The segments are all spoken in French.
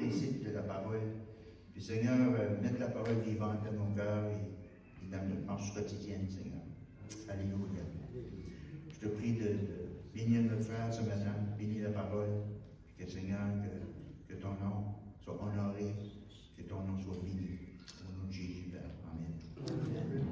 principe de la parole. Puis Seigneur, mettre la parole vivante dans nos cœurs et dans notre marche quotidienne, Seigneur. Alléluia. Je te prie de bénir notre frère ce matin, bénir la parole, que Seigneur, que ton nom soit honoré, que ton nom soit béni. Au nom de Jésus, Père. Amen. Amen.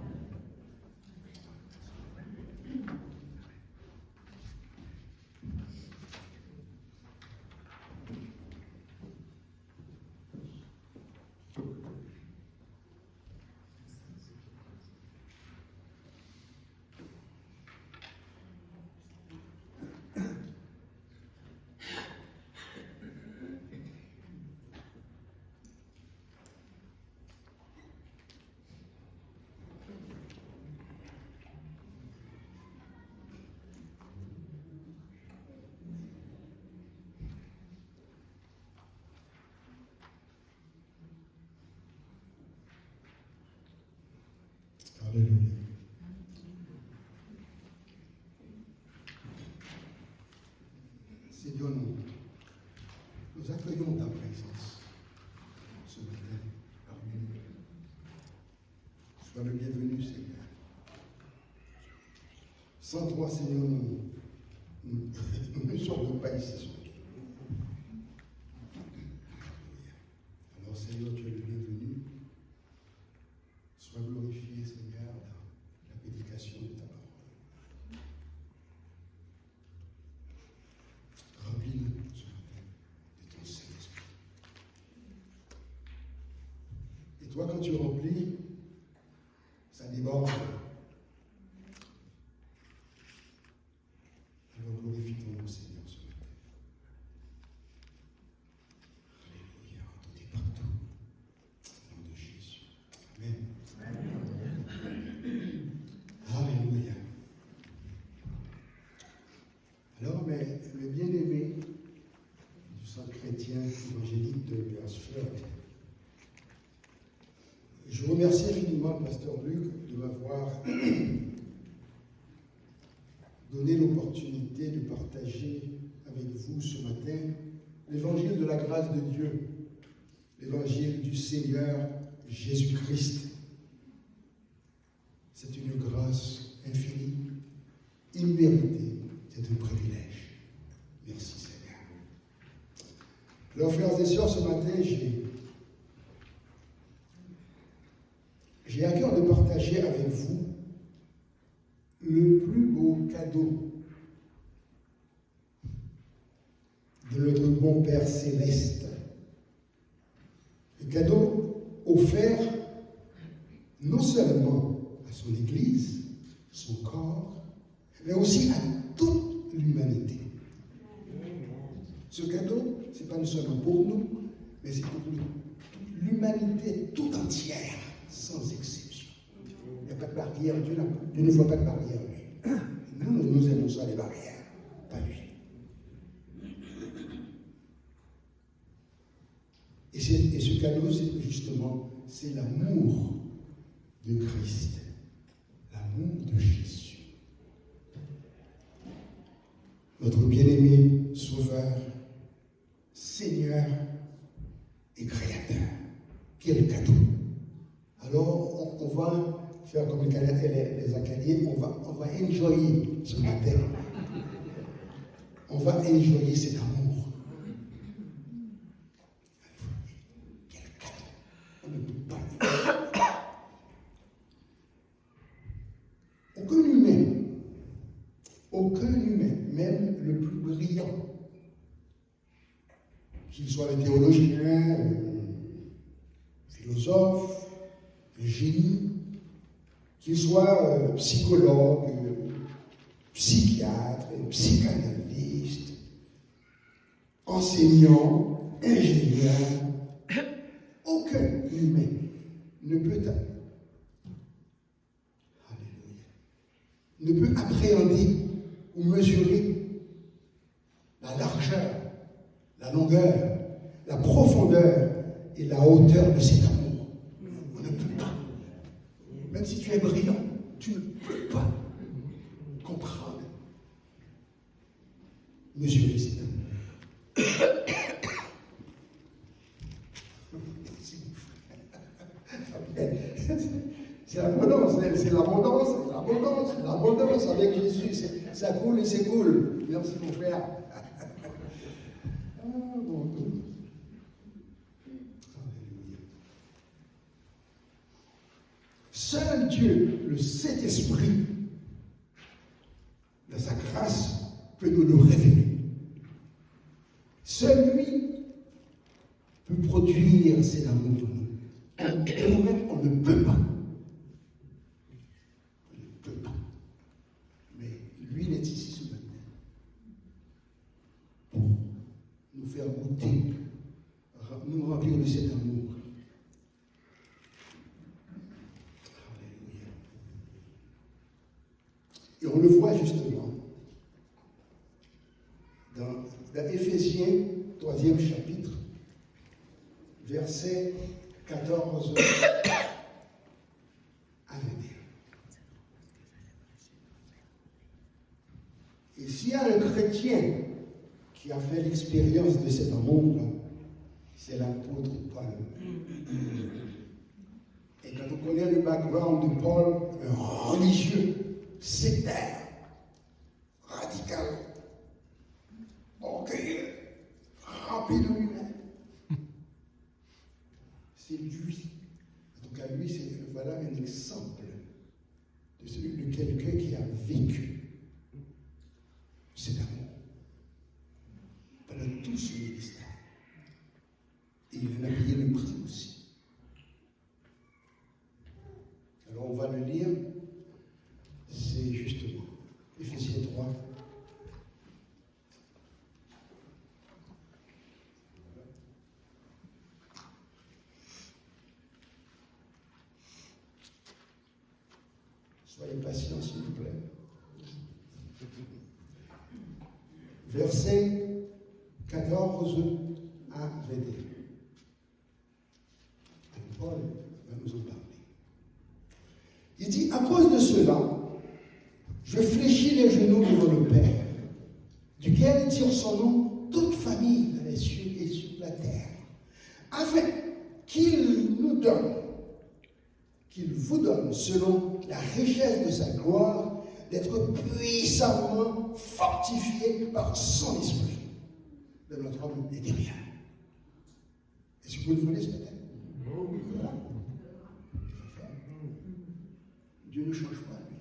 Alléluia. Seigneur, nous accueillons ta présence ce matin parmi nous. Sois le bienvenu, Seigneur. Sans toi, Seigneur, nous ne sommes pas ici ce matin. Alors, Seigneur, tu es le bienvenu. Sois glorifié, Seigneur, dans la prédication de ta parole. Remplis-nous ce matin de ton Saint-Esprit. Et toi, quand tu remplis, ça déborde. Alors glorifie ton nom, Seigneur, ce matin. Alléluia, entendez partout. Au nom de Jésus. Amen. Alléluia. Alors, mais le bien-aimé du centre chrétien évangélique de Beresford, je remercie infiniment le pasteur Luc de m'avoir donné l'opportunité de partager avec vous ce matin l'évangile de la grâce de Dieu, l'évangile du Seigneur Jésus-Christ. C'est une grâce infinie, imméritée, c'est un privilège. Merci Seigneur. Alors frères et sœurs, ce matin, j'ai à cœur de partager avec vous le plus beau cadeau de notre bon Père Céleste. Le cadeau offert non seulement à son Église, son corps, mais aussi à toute l'humanité. Ce cadeau, ce n'est pas seulement pour nous, mais c'est pour l'humanité tout entière, sans exception. Il n'y a pas de barrière, Dieu ne voit pas de barrière, lui. Nous aimons ça, les barrières, pas lui. Et ce cadeau, c'est justement, c'est l'amour de Christ, l'amour de Jésus. Notre bien-aimé Sauveur, Seigneur et Créateur. Quel cadeau! Alors, on va faire comme les Acadiens, on va enjoyer ce matin. On va enjoyer cet amour. Quel cadeau! On ne peut pas. Aucun humain, même le plus brillant, qu'il soit un théologien, philosophe, un génie, qu'il soit psychologue, psychiatre, psychanalyste, enseignant, ingénieur, aucun humain ne peut appréhender ou mesurer la largeur, la longueur, la profondeur et la hauteur de cet amour. On ne peut pas. Même si tu es brillant, tu ne peux pas comprendre, mesurer cet amour. C'est l'abondance, c'est l'abondance, l'abondance, l'abondance avec Jésus. Ça coule et c'est cool. Merci mon frère. Ah, mon Dieu. Alléluia. Seul Dieu, le Saint-Esprit, de sa grâce, peut nous le révéler. Seul lui peut produire cet amour de nous. Et nous-mêmes, on ne peut pas. On ne peut pas. Mais lui, il est ici ce matin pour nous faire goûter, nous remplir de cet amour. Alléluia. Et on le voit justement dans Éphésiens, 3e chapitre, versets 14 à 21. Et s'il y a un chrétien qui a fait l'expérience de cet amour-là, c'est l'apôtre Paul. Et quand on connaît le background de Paul, un religieux, sectaire, radical, orgueilleux, rempli de lui-même. C'est lui. En tout cas, lui, voilà un exemple de quelqu'un qui a vécu cet amour pendant tout son ministère. Et il en a payé le prix aussi. Alors, on va le lire. C'est justement Éphésiens 3. Soyez patients, s'il vous plaît. Versets 14 à 21. Paul va nous en parler. Il dit, à cause de cela, je fléchis les genoux devant le Père, duquel tire son nom toute famille dans les cieux et sur la terre, afin qu'il nous donne, qu'il vous donne, selon la richesse de sa gloire, d'être puissamment fortifié par son esprit de notre homme intérieur. Est-ce que vous le voulez ce matin? Voilà. Dieu ne change pas, lui.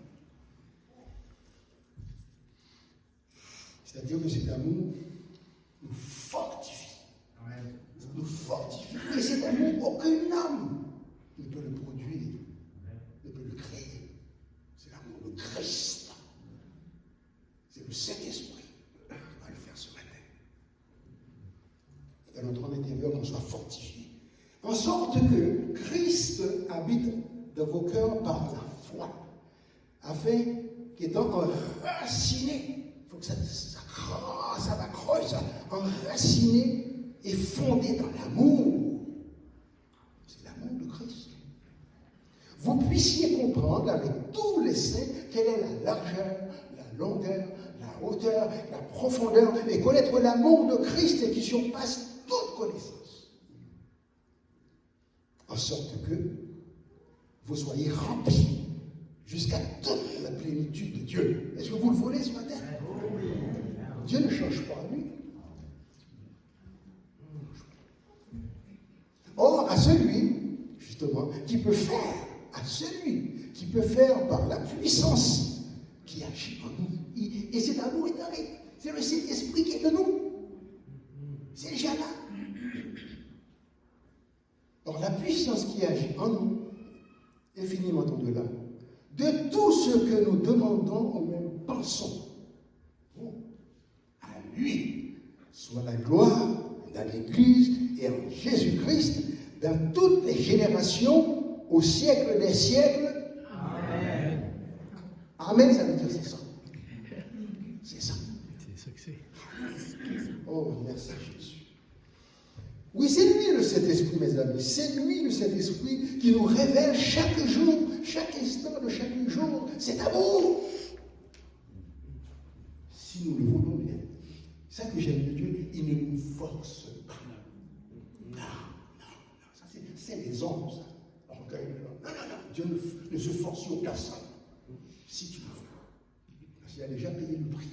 C'est-à-dire que cet amour nous fortifie. Nous fortifie. Et cet amour, aucune âme ne peut le produire, ne peut le créer. C'est l'amour de Christ. C'est le Saint-Esprit qui va le faire ce matin. Dans notre homme intérieur, qu'on soit fortifié. En sorte que Christ habite dans vos cœurs par la foi, afin qu'étant enraciné, il faut que ça m'accroche, enraciné et fondé dans l'amour. C'est l'amour de Christ. Vous puissiez comprendre avec tous les saints quelle est la largeur, la longueur, la hauteur, la profondeur, et connaître l'amour de Christ qui surpasse toute connaissance. En sorte que vous soyez remplis jusqu'à toute la plénitude de Dieu. Est-ce que vous le voulez ce matin? Dieu ne change pas, lui. Or, à celui, justement, qui peut faire, par la puissance qui agit en nous. Et cet amour est arrêté. C'est le Saint-Esprit qui est en nous. C'est déjà là. Or, la puissance qui agit en nous, infiniment au-delà de tout ce que nous demandons ou même pensons. À lui soit la gloire dans l'Église et en Jésus-Christ dans toutes les générations au siècle des siècles. Amen. Amen, ça veut dire c'est ça. C'est ça. C'est ça que c'est. Oh, merci Jésus. Oui, c'est lui le Saint-Esprit, mes amis. C'est lui le Saint-Esprit qui nous révèle chaque jour, chaque instant de chaque jour, cet amour. Si nous le voulons bien. C'est ça que j'aime de Dieu, il ne nous force pas. Non. Ça, c'est les hommes, ça. Non. Dieu ne se force sur personne. Si tu le veux. Parce qu'il a déjà payé le prix.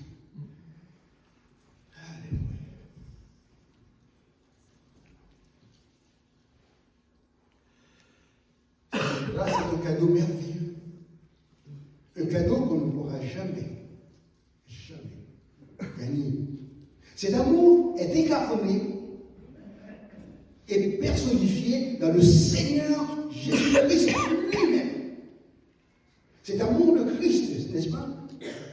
Alléluia. Là, c'est un cadeau merveilleux. Un cadeau qu'on ne pourra jamais gagner. Cet amour est incarné et personnifié dans le Seigneur Jésus-Christ lui-même. Cet amour de Christ, n'est-ce pas?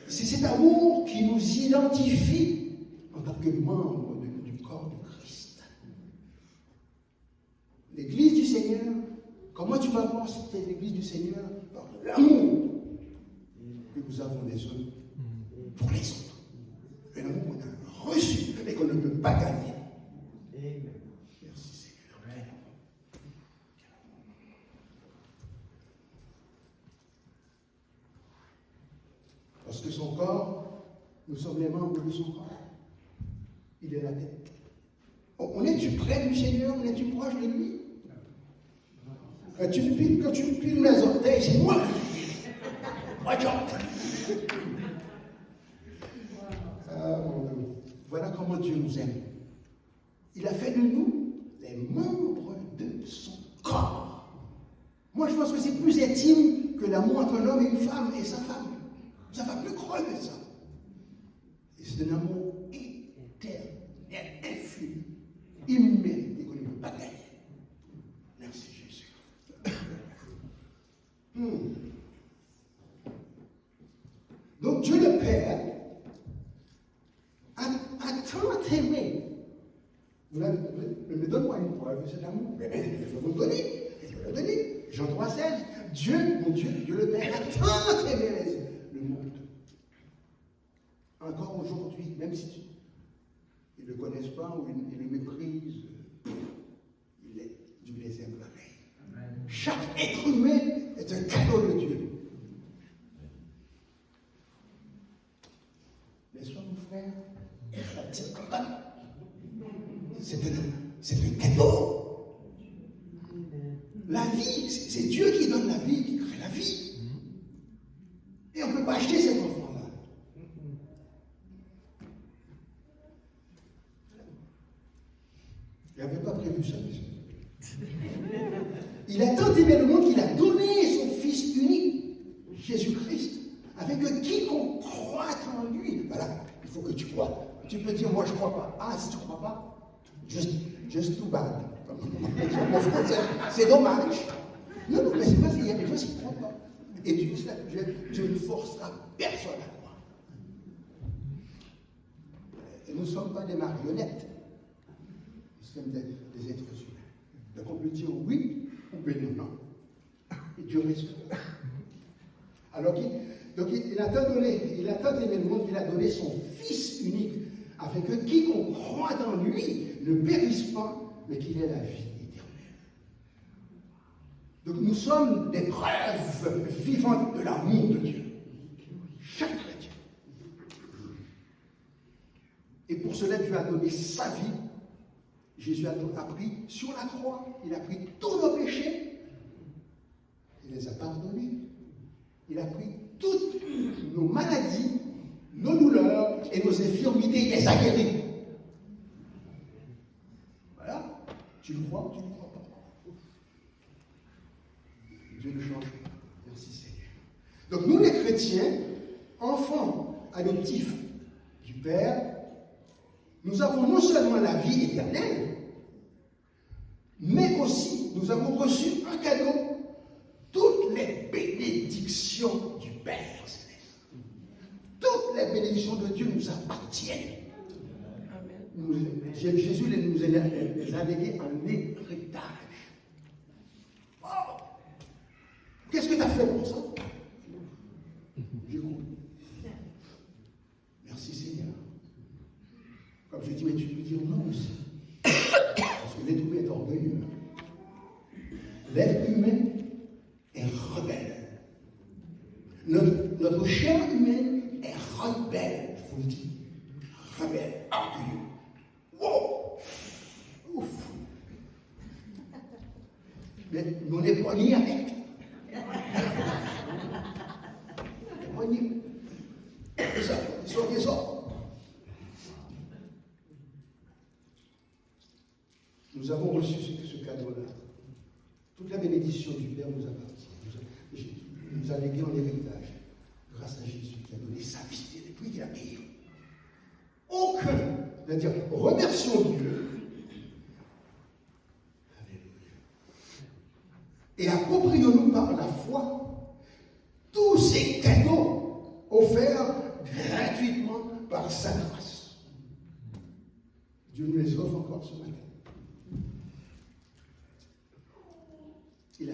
C'est cet amour qui nous identifie en tant que membres du corps de Christ. L'Église du Seigneur, comment tu vas voir cette Église du Seigneur? Par l'amour que nous avons les uns pour les autres. Un amour qu'on a reçu et qu'on ne peut pas gagner. Merci Seigneur. Parce que son corps, nous sommes les membres de son corps. Il est la tête. On est-tu près du Seigneur? On est-tu proche de lui? Quand tu me piles mes orteils, c'est moi qui te pile. Regarde. Voilà comment Dieu nous aime. Il a fait de nous les membres de son corps. Moi, je pense que c'est plus intime que l'amour entre un homme et une femme et sa femme. Ça va plus croire que ça. Et c'est un amour éternel, infini, immérité qu'on ne peut pas gagner. Merci Jésus. Donc Dieu le Père a tant aimé. Vous me donne-moi une preuve de cet amour. Mais je vais vous le donner. Je vais le donner. Jean 3,16. Dieu, mon Dieu, Dieu le Père a tant aimé le monde. Encore aujourd'hui, même si ils ne le connaissent pas ou ils le méprisent, Dieu les aime pareil. Chaque être humain est un cadeau de Dieu. N'est-ce pas, mon frère? C'est un cadeau. La vie, c'est Dieu qui donne la vie, qui crée la vie. Et on ne peut pas acheter cet enfant-là. Il n'avait pas prévu ça, monsieur. Il a tant aimé le monde qu'il a donné son Fils unique, Jésus-Christ, avec quiconque croit en lui. Voilà, il faut que tu crois. Tu peux dire, moi je ne crois pas. Ah, si tu ne crois pas, just too bad. C'est dommage. Non, mais c'est parce qu'il y a des gens qui ne croient pas. Et Dieu ne forcera personne à croire. Et nous ne sommes pas des marionnettes. Nous sommes des êtres humains. Donc on peut dire oui ou bien non. Et Dieu reste. Alors il a tant aimé le monde qu'il a donné son Fils unique, afin que quiconque croit en lui ne périsse pas, mais qu'il ait la vie éternelle. Donc nous sommes des preuves vivantes de l'amour de Dieu. Chaque chrétien. Et pour cela, Dieu a donné sa vie. Jésus a pris sur la croix, il a pris tous nos péchés, il les a pardonnés. Il a pris toutes nos maladies, nos douleurs et nos infirmités, il les a guéris. Voilà. Tu le crois ou tu ne le crois pas? Dieu ne change pas. Merci Seigneur. Donc nous les chrétiens, enfants adoptifs du Père, nous avons non seulement la vie éternelle, mais aussi nous avons reçu un cadeau, toutes les bénédictions du Père Céleste. Toutes les bénédictions de Dieu nous appartiennent. Jésus nous les a léguées en héritage. Oh. Qu'est-ce que tu as fait pour ça? J'écoute. Merci Seigneur. Comme je dis, mais tu peux dire non aussi. Parce que l'être humain est orgueilleux. L'être humain est rebelle. Notre chair humaine est rebelle, je vous le dis. Rebelle, orgueilleux. Wow! Ouf! Mais on n'est pas liés avec. Nous avons reçu ce cadeau-là. Toute la bénédiction du Père nous appartient. Nous a légué en héritage, grâce à Jésus qui a donné sa vie et les prix qu'il a payés. Aucun. C'est-à-dire, remercions Dieu. Alléluia. Et approprions-nous par la foi tous ces cadeaux offerts gratuitement par sa grâce. Dieu nous les offre encore ce matin. Il a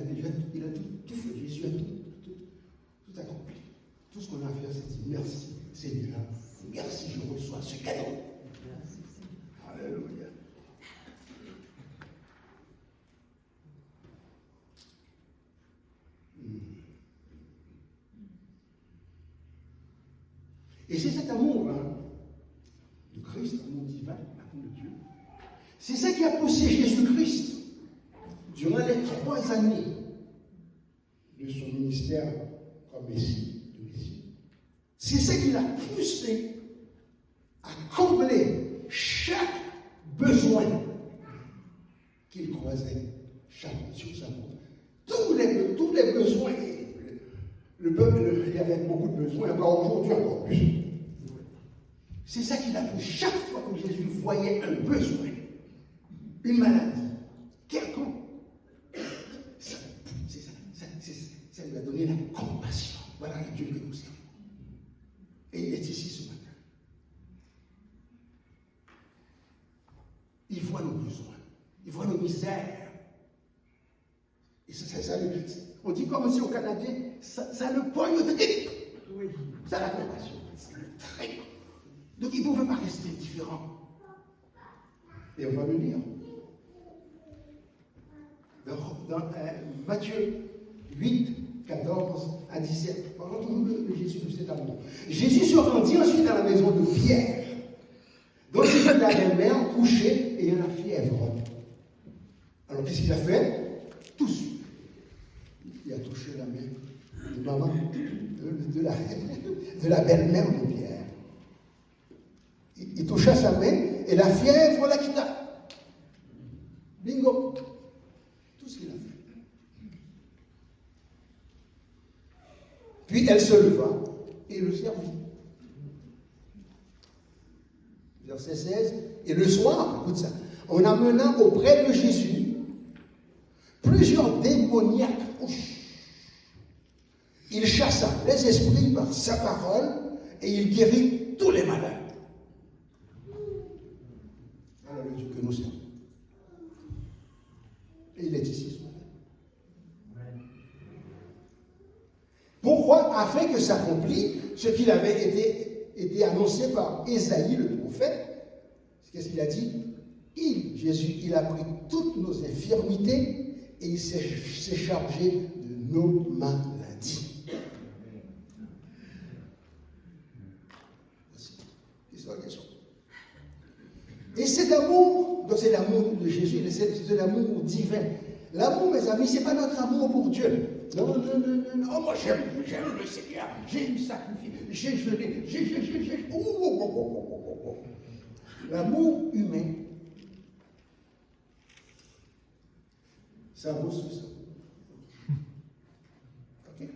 tout fait. Jésus a tout accompli. Tout ce qu'on a à faire, c'est dire merci, Seigneur. Merci, je reçois ce cadeau. Merci. Alléluia. Et c'est cet amour de Christ, l'amour divin, l'amour de Dieu. C'est ça qui a poussé Jésus-Christ durant les 3 années de son ministère comme Messie. C'est ça qui l'a poussé à combler chaque besoin qu'il croisait sur sa route. Tous les besoins. Le peuple, il y avait beaucoup de besoins, encore aujourd'hui, encore plus. C'est ça qu'il a poussé. Chaque fois que Jésus voyait un besoin, une maladie, quelconque, ça lui a donné la compassion. Voilà le Dieu que nous sommes. Et il est ici ce matin. Il voit nos besoins, il voit nos misères. Et ça on dit comme si au Canadien, ça le pogne au trip. Oui. Ça la compassion. Ça le trip. Donc il ne pouvait pas rester différent. Et on va le lire. Dans Matthieu 8, 14 à 17. Retrouvons le Jésus de cet amour. Jésus se rendit ensuite à la maison de Pierre, dont il était la belle-mère couchée et la fièvre. Alors qu'est-ce qu'il a fait? Tout de suite. Il a touché la main de maman, de la belle-mère de Pierre. Il toucha sa main et la fièvre la quitta. Bingo. Tout ce qu'il a fait. Puis elle se leva et le servit. Verset 16. Et le soir, écoute ça, on amena auprès de Jésus plusieurs démoniaques. Il chassa les esprits par sa parole et il guérit tous les malades. Voilà le Dieu que nous sommes. Et il est ici ce matin. Pourquoi? Afin que s'accomplisse ce qu'il avait été annoncé par Ésaïe le prophète. Qu'est-ce qu'il a dit? Jésus, il a pris toutes nos infirmités et il s'est chargé de nos maladies. Et cet amour, donc c'est l'amour de Jésus, c'est l'amour divin. L'amour, mes amis, c'est pas notre amour pour Dieu. Non. Oh, moi j'aime le Seigneur, j'aime sacrifier, j'ai jeûné, j'ai. L'amour humain, ça vaut ce ça. Okay?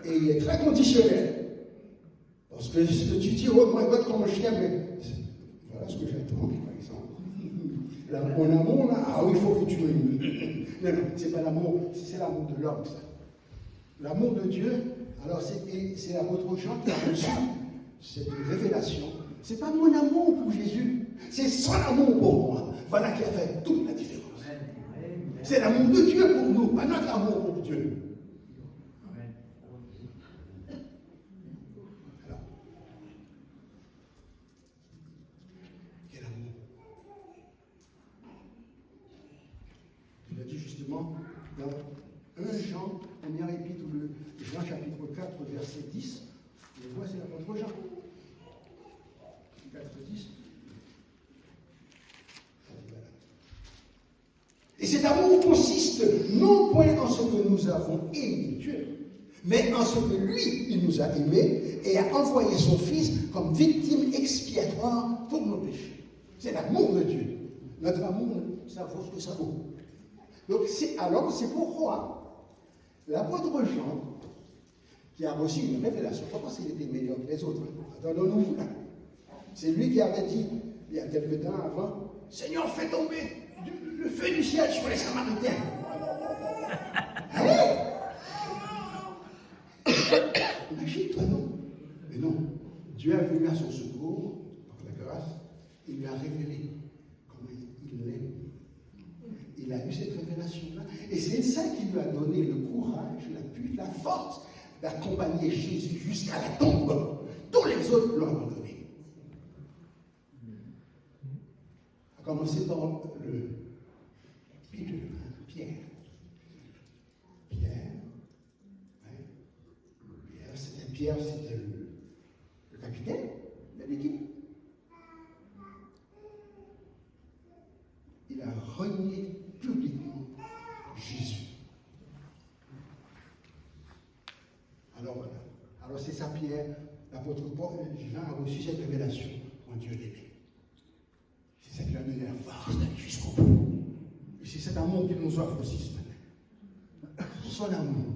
Et il est très conditionnel. Parce que tu dis, oh, moi, God, comme un chien, mais voilà ce que j'attends, par exemple. Mon amour, là, ah oui, il faut que tu m'aimes. Non, c'est pas l'amour, c'est l'amour de l'homme, ça. L'amour de Dieu, alors c'est l'apôtre Jean qui a reçu cette révélation. C'est pas mon amour pour Jésus, c'est son amour pour moi. Voilà qui a fait toute la différence. C'est l'amour de Dieu pour nous, pas notre amour pour Dieu. Alors, quel amour? Je l'ai dit justement dans 1 Jean, première épître de Jean chapitre 4, verset 10. Et voici l'apôtre Jean. 4, 10. Et cet amour consiste non point en ce que nous avons aimé Dieu, mais en ce que lui, il nous a aimés et a envoyé son Fils comme victime expiatoire pour nos péchés. C'est l'amour de Dieu. Notre amour, ça vaut ce que ça vaut. Donc, alors, c'est pourquoi l'apôtre Jean, qui a reçu une révélation, pas parce qu'il était meilleur que les autres, attendons-nous là. C'est lui qui avait dit, il y a quelque temps avant, Seigneur, fais tomber le feu du ciel sur les Samaritains. Allez! Imagine-toi, non? Mais non, Dieu est venu à son secours, par la grâce, il lui a révélé comment il l'aime. Il a eu cette révélation-là. Et c'est ça qui lui a donné le courage, la force d'accompagner Jésus jusqu'à la tombe. Tous les autres l'ont abandonné. A commencer par le Pierre. Pierre, c'était le capitaine de l'équipe. Il a renié publiquement Jésus. Alors voilà. Alors c'est ça, Pierre, l'apôtre Jean a reçu cette révélation en Dieu l'aimait. C'est ça qui lui a donné la force d'aller jusqu'au bout. Et c'est cet amour qui nous offre aussi ce matin. Son amour.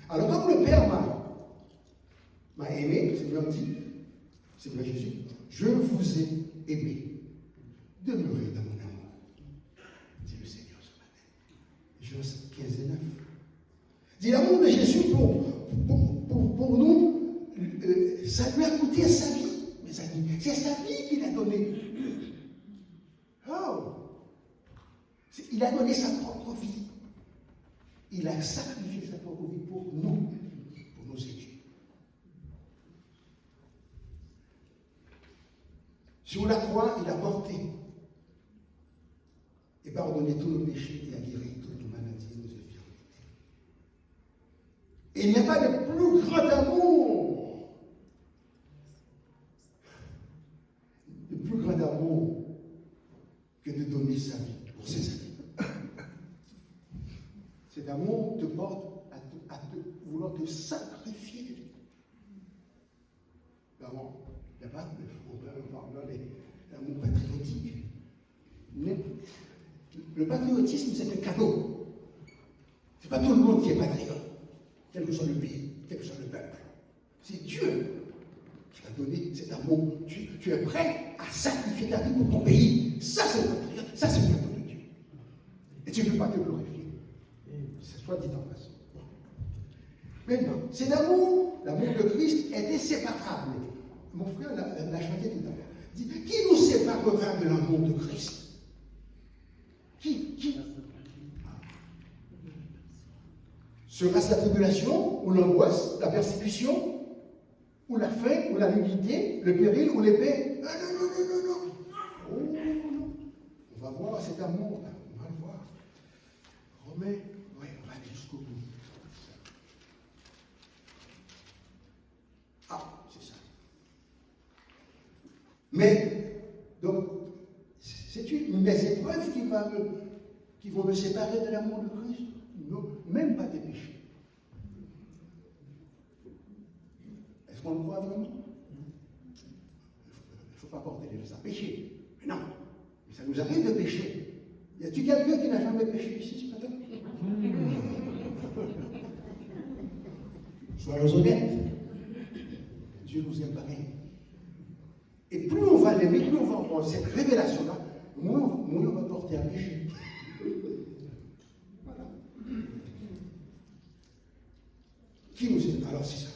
Alors comme le Père m'a aimé, le Seigneur dit, Seigneur Jésus, je vous ai aimé. Demeurez dans mon amour, dit le Seigneur ce matin. Jean 15 et 9. Dit l'amour de Jésus pour nous, ça lui a coûté sa vie, mes amis. C'est sa vie qu'il a donnée. Oh! Il a donné sa propre vie. Il a sacrifié sa propre vie pour nous aider. Sur la croix, il a porté et pardonné tous nos péchés et a guéri toutes nos maladies et nos infirmités. Et il n'y a pas de plus grand amour, que de donner sa vie pour ses amis. Cet amour te porte à vouloir te sacrifier. L'amour, il n'y a pas l'amour patriotique. Le patriotisme, c'est un cadeau. Ce n'est pas tout le monde qui est patriote, quel que soit le pays, quel que soit le peuple. C'est Dieu qui t'a donné cet amour. Tu es prêt à sacrifier ta vie pour ton pays. Ça, c'est le patriote. Ça, c'est le cadeau de Dieu. Et tu ne peux pas te glorifier. C'est soit dit en passant. Maintenant, cet amour, l'amour de Christ, est inséparable. Mon frère l'a chanté tout à l'heure. Dit, qui nous séparera de l'amour de Christ? Qui Sera-ce la tribulation, ou l'angoisse, la persécution, ou la faim, ou la nudité, le péril, ou l'épée? Non. Oh, non. On va voir cet amour-là. On va le voir. Romains, oui, on va aller jusqu'au bout. Ah, c'est ça. Mais, donc, c'est mes épreuves qui vont me séparer de l'amour de Christ. Non, même pas des péchés. Est-ce qu'on le croit vraiment? Il ne faut pas porter les gens à pécher. Mais non, mais ça nous arrive de pécher. Y a-t-il quelqu'un qui n'a jamais péché ici ce matin? Soyons honnêtes. Dieu nous aime pareil. Et plus on va l'aimer, plus on va avoir cette révélation-là, moins on va porter à pécher. Voilà. Qui nous aime? Alors c'est ça.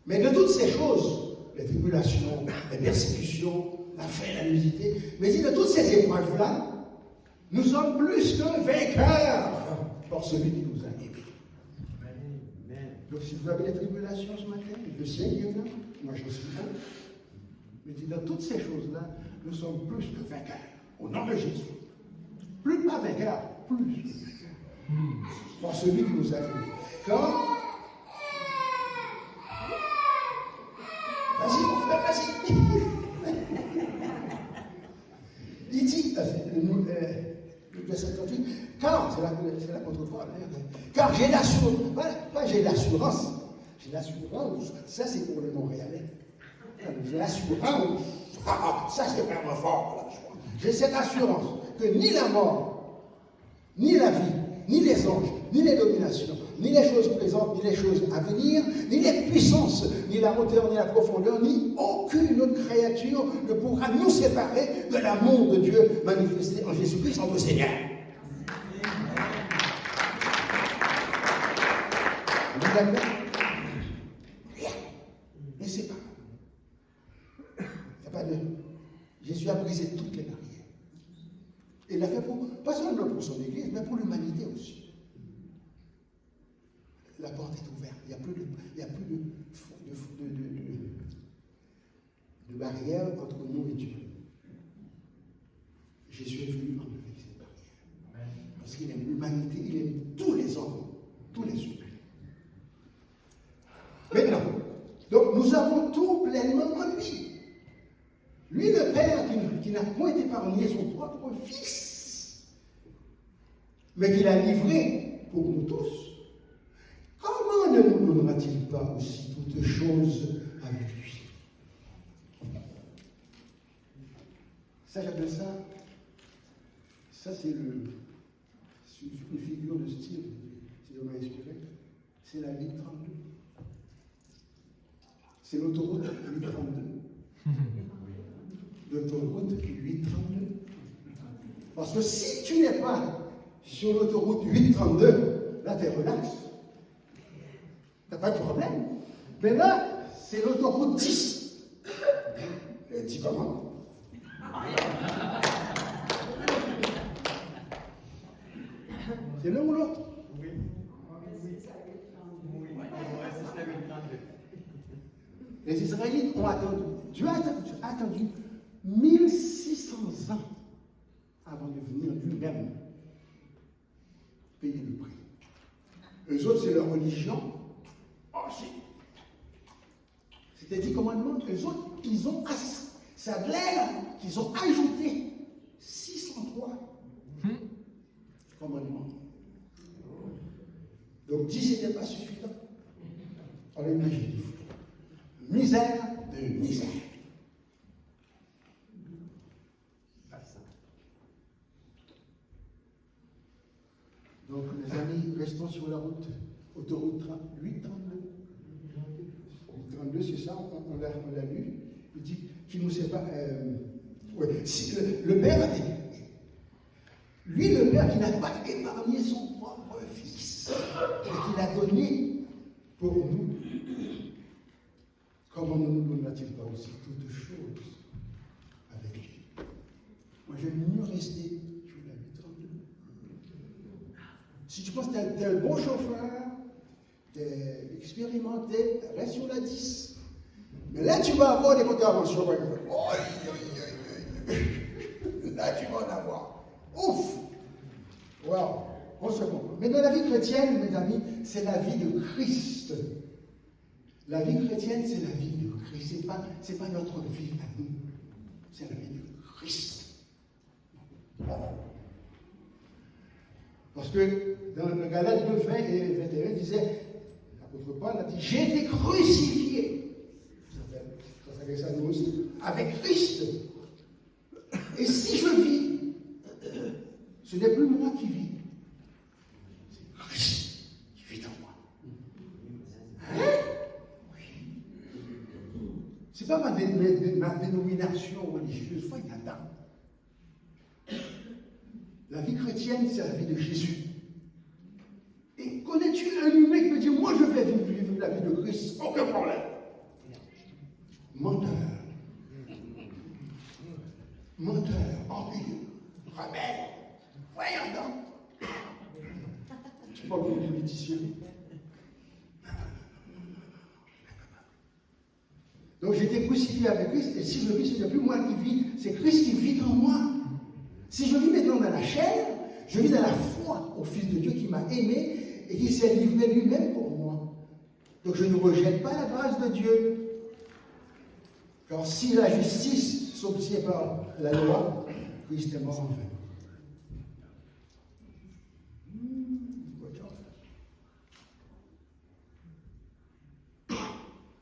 Mais de toutes ces choses, les tribulations, les persécutions, la faim, la nudité, mais de toutes ces épreuves-là, nous sommes plus qu'un vainqueur par celui qui nous a aimés. Donc si vous avez des tribulations ce matin, je sais qu'il y en a, moi je suis un, mais dans toutes ces choses-là, nous sommes plus que vainqueurs, au nom de Jésus. Plus pas vainqueurs, plus. Par celui qui nous a aimés. Quand vas-y, mon frère, vas-y. Il dit, le verset 38, car, c'est la contre-foi, car j'ai l'assurance, pas j'ai l'assurance, ça c'est pour le Montréalais. J'ai l'assurance Ça c'est vraiment fort, la joie. J'ai cette assurance que ni la mort, ni la vie, ni les anges, ni les dominations, ni les choses présentes, ni les choses à venir, ni les puissances, ni la hauteur, ni la profondeur, ni aucune autre créature ne pourra nous séparer de l'amour de Dieu manifesté en Jésus-Christ, notre Seigneur. Vous êtes d'accord? Rien. Mais c'est pas. Il n'y a pas de. Jésus a brisé toutes les barrières. Et il l'a fait pas seulement pour son Église, mais pour l'humanité aussi. La porte est ouverte. Il n'y a plus de barrière entre nous et Dieu. Jésus est venu enlever ces barrières. Parce qu'il aime l'humanité, il aime tous les hommes, tous les humains. Maintenant, donc nous avons tout pleinement en lui. Lui, le Père, qui n'a point épargné son propre Fils, mais qui l'a livré pour nous tous, comment ne nous donnera-t-il pas aussi toutes choses avec lui? Ça, j'appelle ça, c'est une figure de style, si je m'a inspiré, c'est la ligne 32. C'est l'autoroute 832. L'autoroute 832. Parce que si tu n'es pas sur l'autoroute 832, là, tu es relax. Tu n'as pas de problème. Mais là, c'est l'autoroute 10. Elle dit comment? C'est l'un ou l'autre? Oui. Les Israélites ont attendu. Dieu a attendu 1600 ans avant de venir lui-même payer le prix. Eux autres, c'est leur religion. Oh, c'était 10 commandements. Eux autres, ça a l'air qu'ils ont ajouté 603 commandements. Donc 10 n'était pas suffisant. On imagine. Misère de misère. Donc, les amis, restons sur la route, autoroute 832. 832, c'est ça, on l'a lu. Il dit qu'il nous sépare. Si le Père, lui, le Père qui n'a pas épargné son propre Fils, et qui l'a donné pour nous, comment ne nous donnera-t-il pas aussi toutes choses avec lui? Moi, j'aime mieux rester sur la 832. Si tu penses que tu es un bon chauffeur, tu es expérimenté, reste sur la 10. Mais là, tu vas avoir des contraventions. Là, tu vas en avoir. Ouf! Wow! On se comprend. Mais dans la vie chrétienne, mes amis, c'est la vie de Christ. La vie chrétienne, c'est la vie de Christ. C'est pas notre vie à nous. C'est la vie de Christ. Parce que dans le Galates 2, 20 et 21, il disait, l'apôtre Paul a dit, j'ai été crucifié. Ça s'appelle ça nous aussi, avec Christ. Et si je vis, ce n'est plus moi qui vis. C'est Christ qui vit en moi. Hein? Oui. C'est pas ma dénomination religieuse, faut y attendre. La vie chrétienne, c'est la vie de Jésus. Et connais-tu un humain qui me dit, moi je vais vivre la vie de Christ, aucun problème. Menteur. Menteur, orgueilleux, rebelle. Voyons donc. Tu parles comme politicien. Donc j'ai été crucifié avec Christ, et si je vis, ce n'est plus moi qui vis, c'est Christ qui vit en moi. Si je vis maintenant dans la chair, je vis dans la foi au Fils de Dieu qui m'a aimé et qui s'est livré lui-même pour moi. Donc je ne rejette pas la grâce de Dieu. Car si la justice s'obtient par la loi, Christ est mort en vain.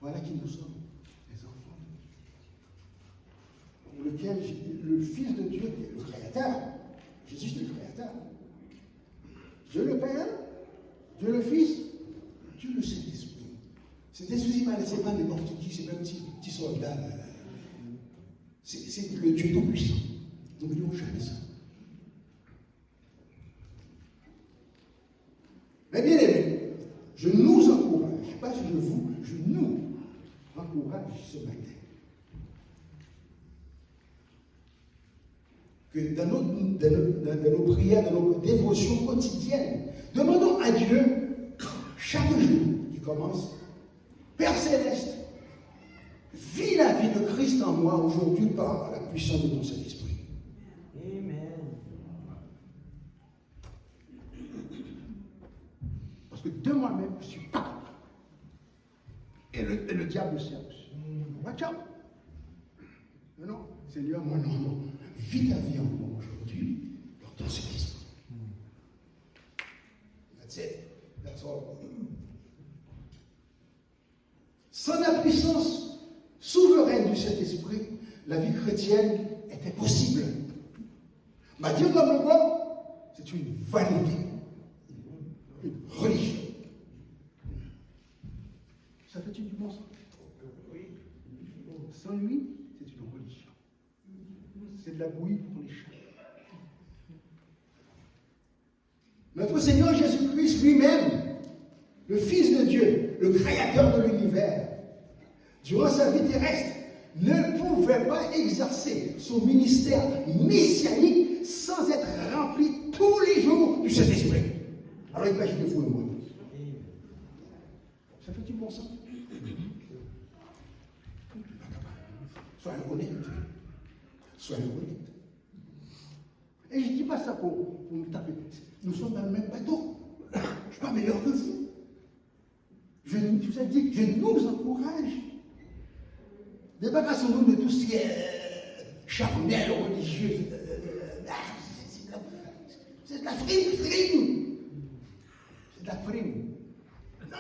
Voilà qui nous sommes, les enfants. lequel le Fils de Dieu, le Créateur, Jésus est le Créateur, Dieu le Père, Dieu le Fils, Dieu le Saint-Esprit. Cet esprit, c'est pas n'importe qui, c'est pas un petit soldat. C'est le Dieu Tout-Puissant. N'oublions jamais ça. Mais bien aimé, je nous encourage, pas je vous, je nous encourage ce matin. Que dans nos prières, dans nos dévotions quotidiennes, demandons à Dieu, chaque jour qui commence, Père Céleste, vis la vie de Christ en moi aujourd'hui par la puissance de ton Saint-Esprit. Amen. Parce que de moi-même, je ne suis pas capable. Et le diable sait aussi. Watch out. Non, Seigneur, mon nom, vis ta vie en moi aujourd'hui par ton Saint-Esprit. That's it. That's all. Sans la puissance souveraine du Saint-Esprit, la vie chrétienne est impossible. Ma dire comme le mot, c'est une vanité, une religion. Ça fait-il du bon sens? Oui. Sans lui, c'est une religion. C'est de la bouillie pour les chats. Notre Seigneur Jésus-Christ lui-même, le Fils de Dieu, le Créateur de l'univers, durant sa vie terrestre, ne pouvait pas exercer son ministère messianique sans être rempli tous les jours du Saint-Esprit. Alors imaginez-vous et moi. Ça fait du bon sens? Soyez honnête. Soyez honnête. Et je ne dis pas ça pour nous taper. Nous sommes dans le même bateau. Je ne suis pas meilleur que vous. Je vous ai dit que je nous encourage. Débarrassons-nous de tout ce qui est charnel, religieux. C'est de la frime. C'est de la frime. Non.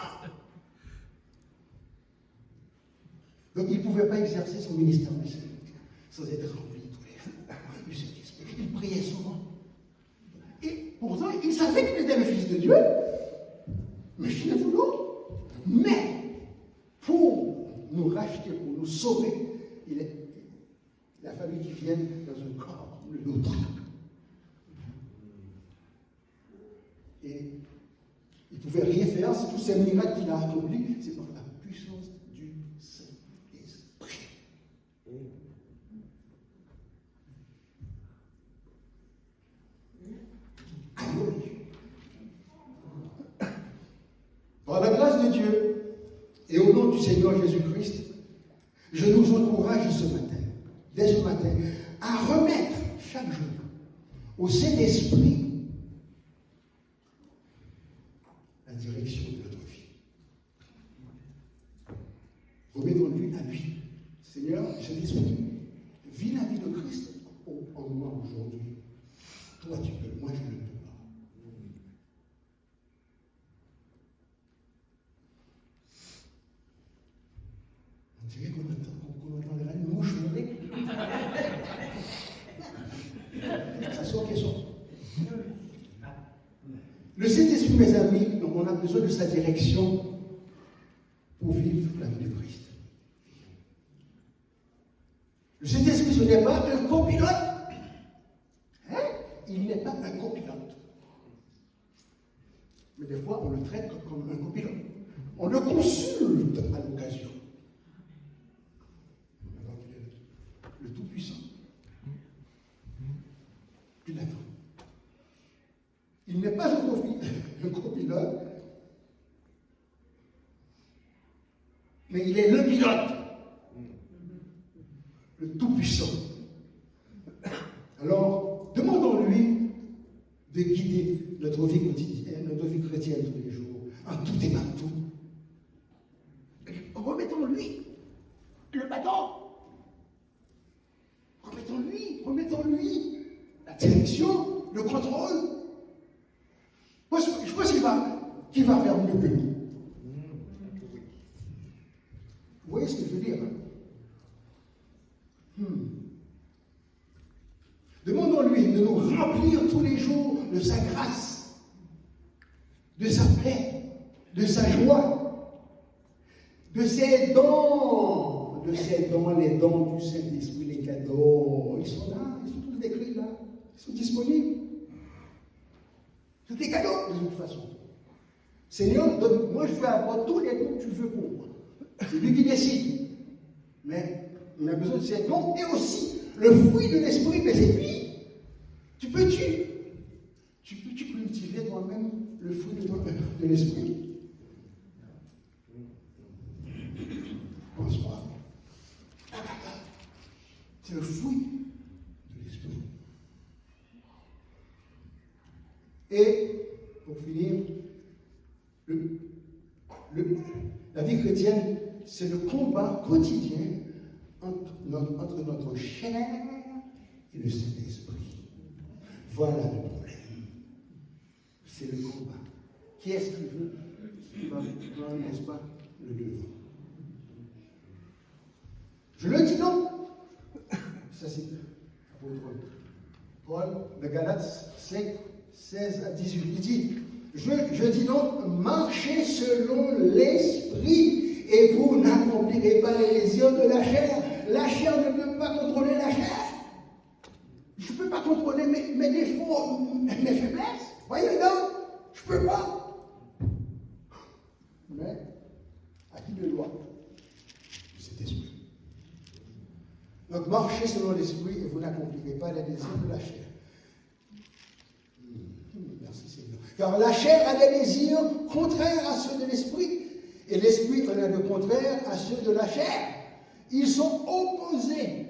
Donc il ne pouvait pas exercer son ministère messianique sans être rempli tous les jours du Saint-Esprit. Il priait souvent. Et pourtant, il savait qu'il était le Fils de Dieu. Mais je l'ai voulu. Mais pour nous racheter, pour nous sauver, il a fallu qu'il vienne dans un corps comme le nôtre. Et il ne pouvait rien faire, c'est tous ces miracles qu'il a accomplis, c'est par la puissance du Saint-Esprit. Alléluia. Par la grâce de Dieu et au nom du Seigneur Jésus-Christ, je nous encourage ce matin, dès ce matin, à remettre chaque jour au Saint-Esprit la direction de notre vie. Remettons-lui à lui. Seigneur, Saint-Esprit, vis la vie de Christ en moi aujourd'hui. Toi, tu peux, moi, je ne peux pas. On dirait qu'on entendrait une mouche voler. Ça sort qui sort. Le Saint-Esprit, mes amis, on a besoin de sa direction pour vivre la vie de Christ. Le Saint-Esprit, ce n'est pas un copilote. Hein? Il n'est pas un copilote. Mais des fois, on le traite comme un copilote. On le consulte à l'occasion. Alors qu'il est le Tout-Puissant. Puis l'attend. Il n'est pas un copilote, mais il est le pilote, le Tout-Puissant. Alors, demandons-lui de guider notre vie quotidienne, notre vie chrétienne tous les jours, en tout et partout. Remettons-lui le bâton. Remettons-lui la direction, le contrôle. Moi, je pense qu'il va faire mieux que nous. Vous voyez ce que je veux dire? Demandons-lui de nous remplir tous les jours de sa grâce, de sa paix, de sa joie, de ses dons, les dons du Saint-Esprit, les cadeaux. Ils sont là, ils sont tous décrits là, ils sont disponibles. C'est des cadeaux de toute façon. Seigneur, moi je veux avoir tous les dons que tu veux pour moi. C'est lui qui décide. Mais on a besoin de ces dons et aussi le fruit de l'esprit, mais c'est lui. Tu peux cultiver toi-même le fruit de l'esprit. Pense pas. C'est le fruit de l'esprit. Et pour finir, la vie chrétienne, c'est le combat quotidien entre notre chair et le Saint-Esprit. Voilà le problème. C'est le combat. Qui est-ce qui veut qui va prendre, n'est-ce pas, le devant? Je le dis non. Ça c'est apôtre Paul de Galates 5, 16 à 18. Il dit, je dis donc, marchez selon l'esprit et vous n'accomplirez pas les désirs de la chair. La chair ne peut pas contrôler la chair. Je ne peux pas contrôler mes défauts, mes faiblesses. Voyez donc, je ne peux pas. Mais à qui de loi? Cet esprit. Donc marchez selon l'esprit et vous n'accomplirez pas les désirs de la chair. Merci Seigneur. Car la chair a des désirs contraires à ceux de l'esprit, et l'esprit en a de contraires à ceux de la chair. Ils sont opposés.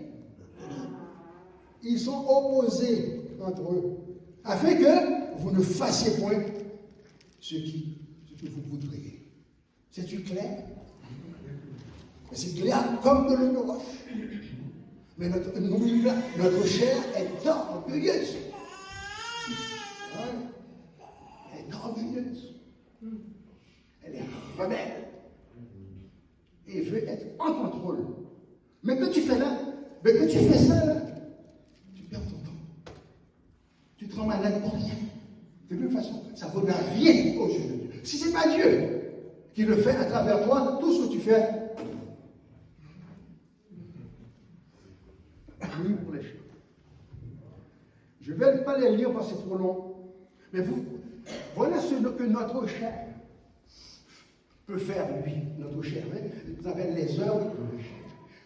Ils sont opposés entre eux, afin que vous ne fassiez point ce que vous voudriez. C'est-tu clair? C'est clair comme de l'eau de roche. Mais notre chair est orgueilleuse. Elle est orgueilleuse. Elle est rebelle. Et veut être en contrôle. Mais que tu fais là, ça là, tu perds ton temps. Tu te rends malade pour rien. De toute façon, ça ne vaut rien aux yeux de Dieu. Si ce n'est pas Dieu qui le fait à travers toi, tout ce que tu fais, oui, pour les choses. Je ne vais pas les lire parce que c'est trop long. Mais voilà ce que notre chair peut faire, lui, notre chair. Vous avez les œuvres de la chair.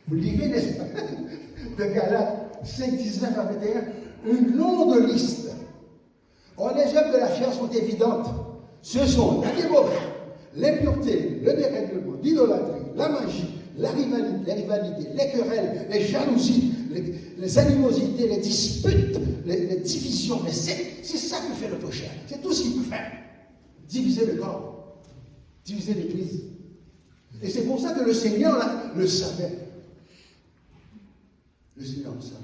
Vous lirez de Galates 5, 19 à 21, une longue liste. Or, les œuvres de la chair sont évidentes. Ce sont la débauche, l'impureté, le dérèglement, l'idolâtrie, la magie, les rivalités, les querelles, les jalousies, les animosités, les disputes, les divisions. Mais c'est ça que fait notre chair. C'est tout ce qu'il peut faire. Diviser le corps, diviser l'Église. Et c'est pour ça que le Seigneur là, le savait. Le Seigneur le savait.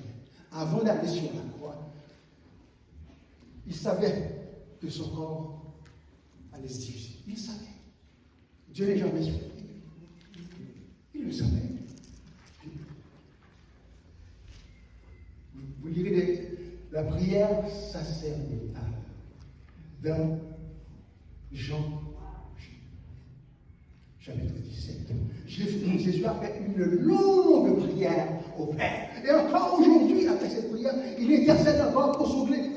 Avant d'aller sur la croix, il savait que son corps allait se diviser. Il savait. Dieu n'est jamais surpris. Il le savait. Vous lirez la prière sacerdotale dans Jean chapitre 17. Jésus a fait une longue prière au Père. Et encore aujourd'hui, après cette prière, il intercède encore pour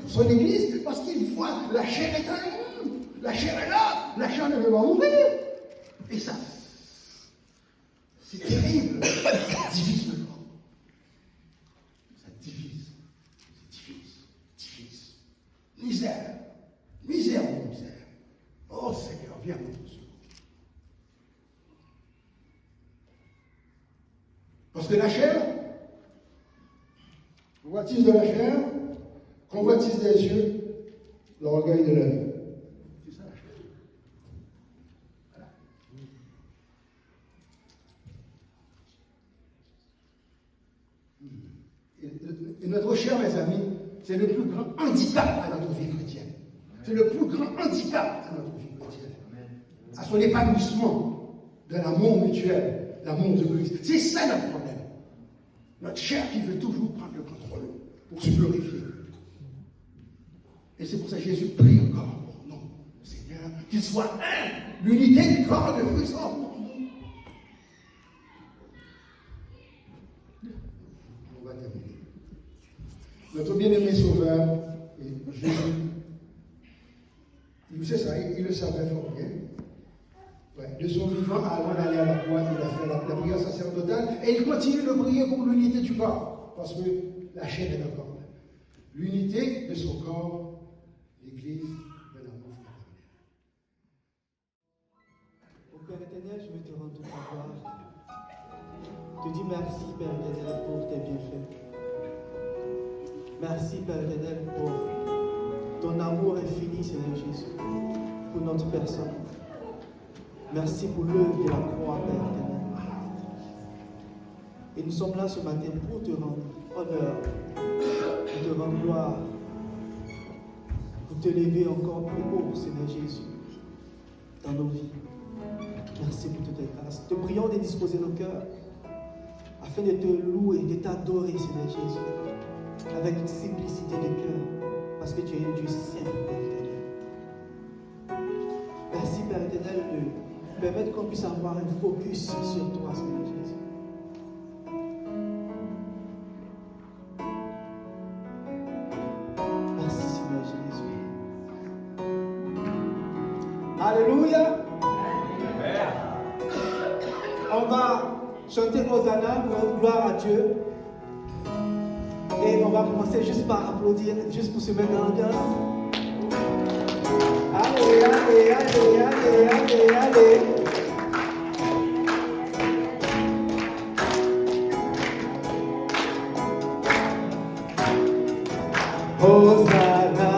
son Église parce qu'il voit la chair est en nous. La chair est là. La chair ne veut pas mourir. Et ça, c'est terrible. Ça divise le corps. Ça divise. Misère. Misère. Oh Seigneur, viens nous. Parce que la chair, convoitise de la chair, convoitise des yeux, l'orgueil de la vie. C'est ça la chair. Voilà. Et notre chair, mes amis, c'est le plus grand handicap à notre vie chrétienne. C'est le plus grand handicap à notre vie chrétienne. À son épanouissement de l'amour mutuel, l'amour de Christ. C'est ça notre problème. Notre chair qui veut toujours prendre le contrôle pour se glorifier. Et c'est pour ça que Jésus prie encore pour nous, Seigneur, qu'il soit un, l'unité du corps de Christ. On va terminer. Notre bien-aimé Sauveur, Jésus, il sait ça, il le savait fort bien. Ouais, de son vivant, avant d'aller à la croix, il a fait la prière sacerdotale et il continue de prier pour l'unité du corps, parce que la chaîne est encore là. L'unité de son corps, l'Église de l'amour fraternel. Au Père éternel, je veux te rendre toute la gloire. Je te dis merci, Père éternel, pour tes bienfaits. Merci, Père éternel, pour ton amour infini, Seigneur Jésus, pour notre personne. Merci pour l'œuvre de la croix, Père éternel. Et nous sommes là ce matin pour te rendre honneur, pour te rendre gloire, pour te lever encore plus haut, Seigneur Jésus, dans nos vies. Merci pour toutes tes grâces. Te prions de disposer nos cœurs afin de te louer, de t'adorer, Seigneur Jésus, avec une simplicité de cœur, parce que tu es un Dieu saint, Père éternel. Merci, Père éternel, de permettre qu'on puisse avoir un focus sur toi, Seigneur Jésus. Merci, Seigneur Jésus. Alléluia. On va chanter Hosanna, gloire à Dieu. Et on va commencer juste par applaudir, juste pour se mettre dans l'ambiance. Allez, allez, allez, allez, allez, allez. Hosanna,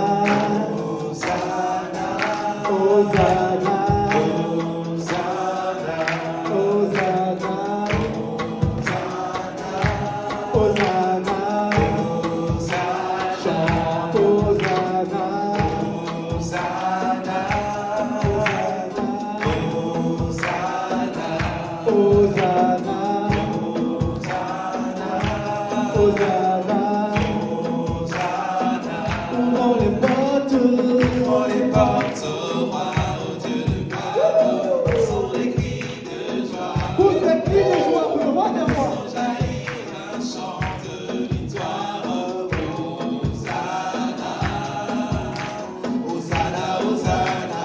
Hosanna, Hosanna, Hosanna, Hosanna, Hosanna, chante Hosanna, Hosanna, Hosanna, Hosanna. Ouvrons les portes au roi, au Dieu de gloire, sont les cris de joie. Pour les cris de joie, pour le roi des rois. Jaillit un chant de victoire. Hosanna, Hosanna, Hosanna.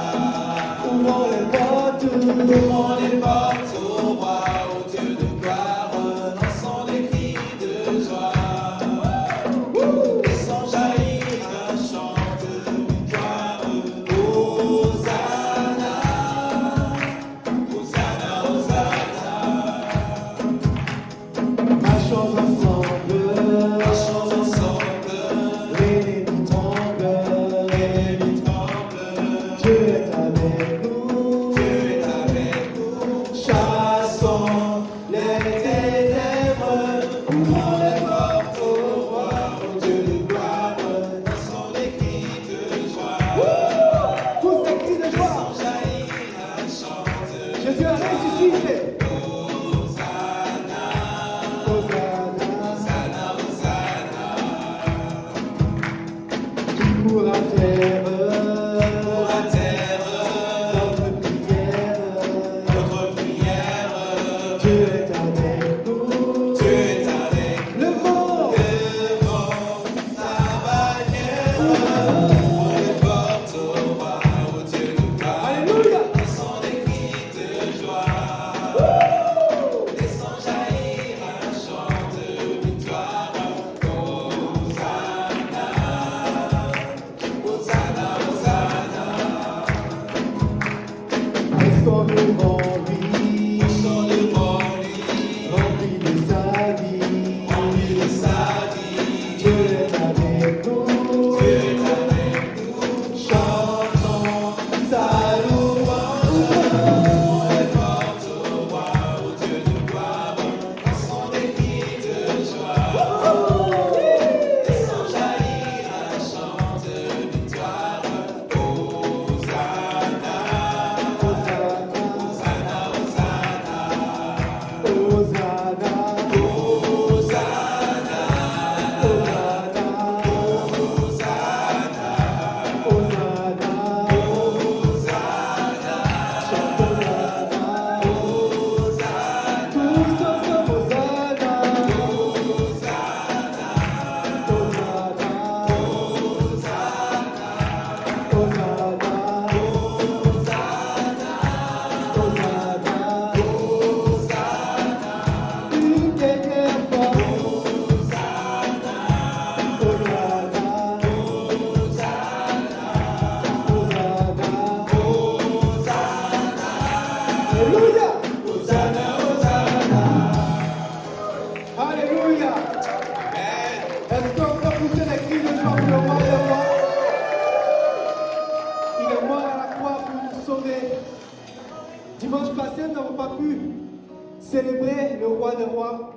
Ouvrons les portes au roi, au Dieu de gloire, lançons des cris de joie. Laissons jaillir un chant de victoire. Hosanna, Hosanna, Hosanna. Marchons ensemble, les ennemis tremblent, Dieu est avec nous, chassons les ténèbres, ouvrons les portes au roi, au Dieu de gloire, dansons les cris de joie. Tous ces cris de joie, Jésus a ressuscité. Hosanna, Hosanna, qui court à terre, notre prière, Dieu est avec nous, le vent, ta bannière, ouvre les portes au roi, au Dieu de gloire. Alléluia. Laissons des cris de joie, laissons jaillir un chant de victoire. Hosanna, Hosanna, Hosanna. Restons devant lui, remplis de sa vie, Dieu est avec nous, roi des rois.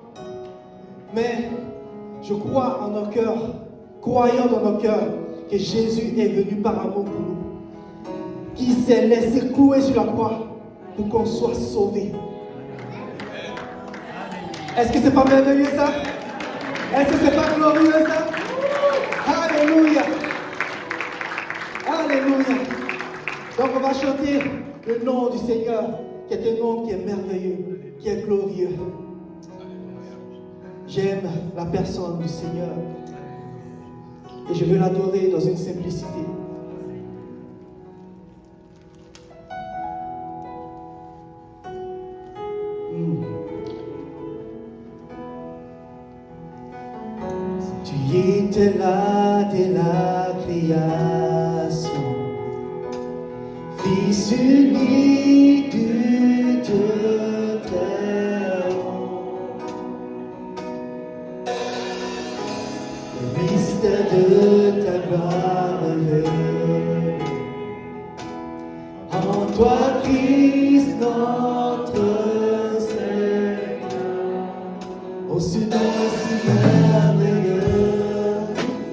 Mais je crois en nos cœurs, croyant dans nos cœurs, que Jésus est venu par amour pour nous, qui s'est laissé clouer sur la croix pour qu'on soit sauvés. Est-ce que c'est pas merveilleux ça? Est-ce que c'est pas glorieux ça? Alléluia! Alléluia! Donc on va chanter le nom du Seigneur, qui est un nom qui est merveilleux, qui est glorieux. J'aime la personne du Seigneur et je veux l'adorer dans une simplicité. Tu étais là dès la création, Fils unique du Dieu très haut. Le mystère de ta gloire révélé, en toi Christ notre Seigneur. Oh, ce nom est si merveilleux,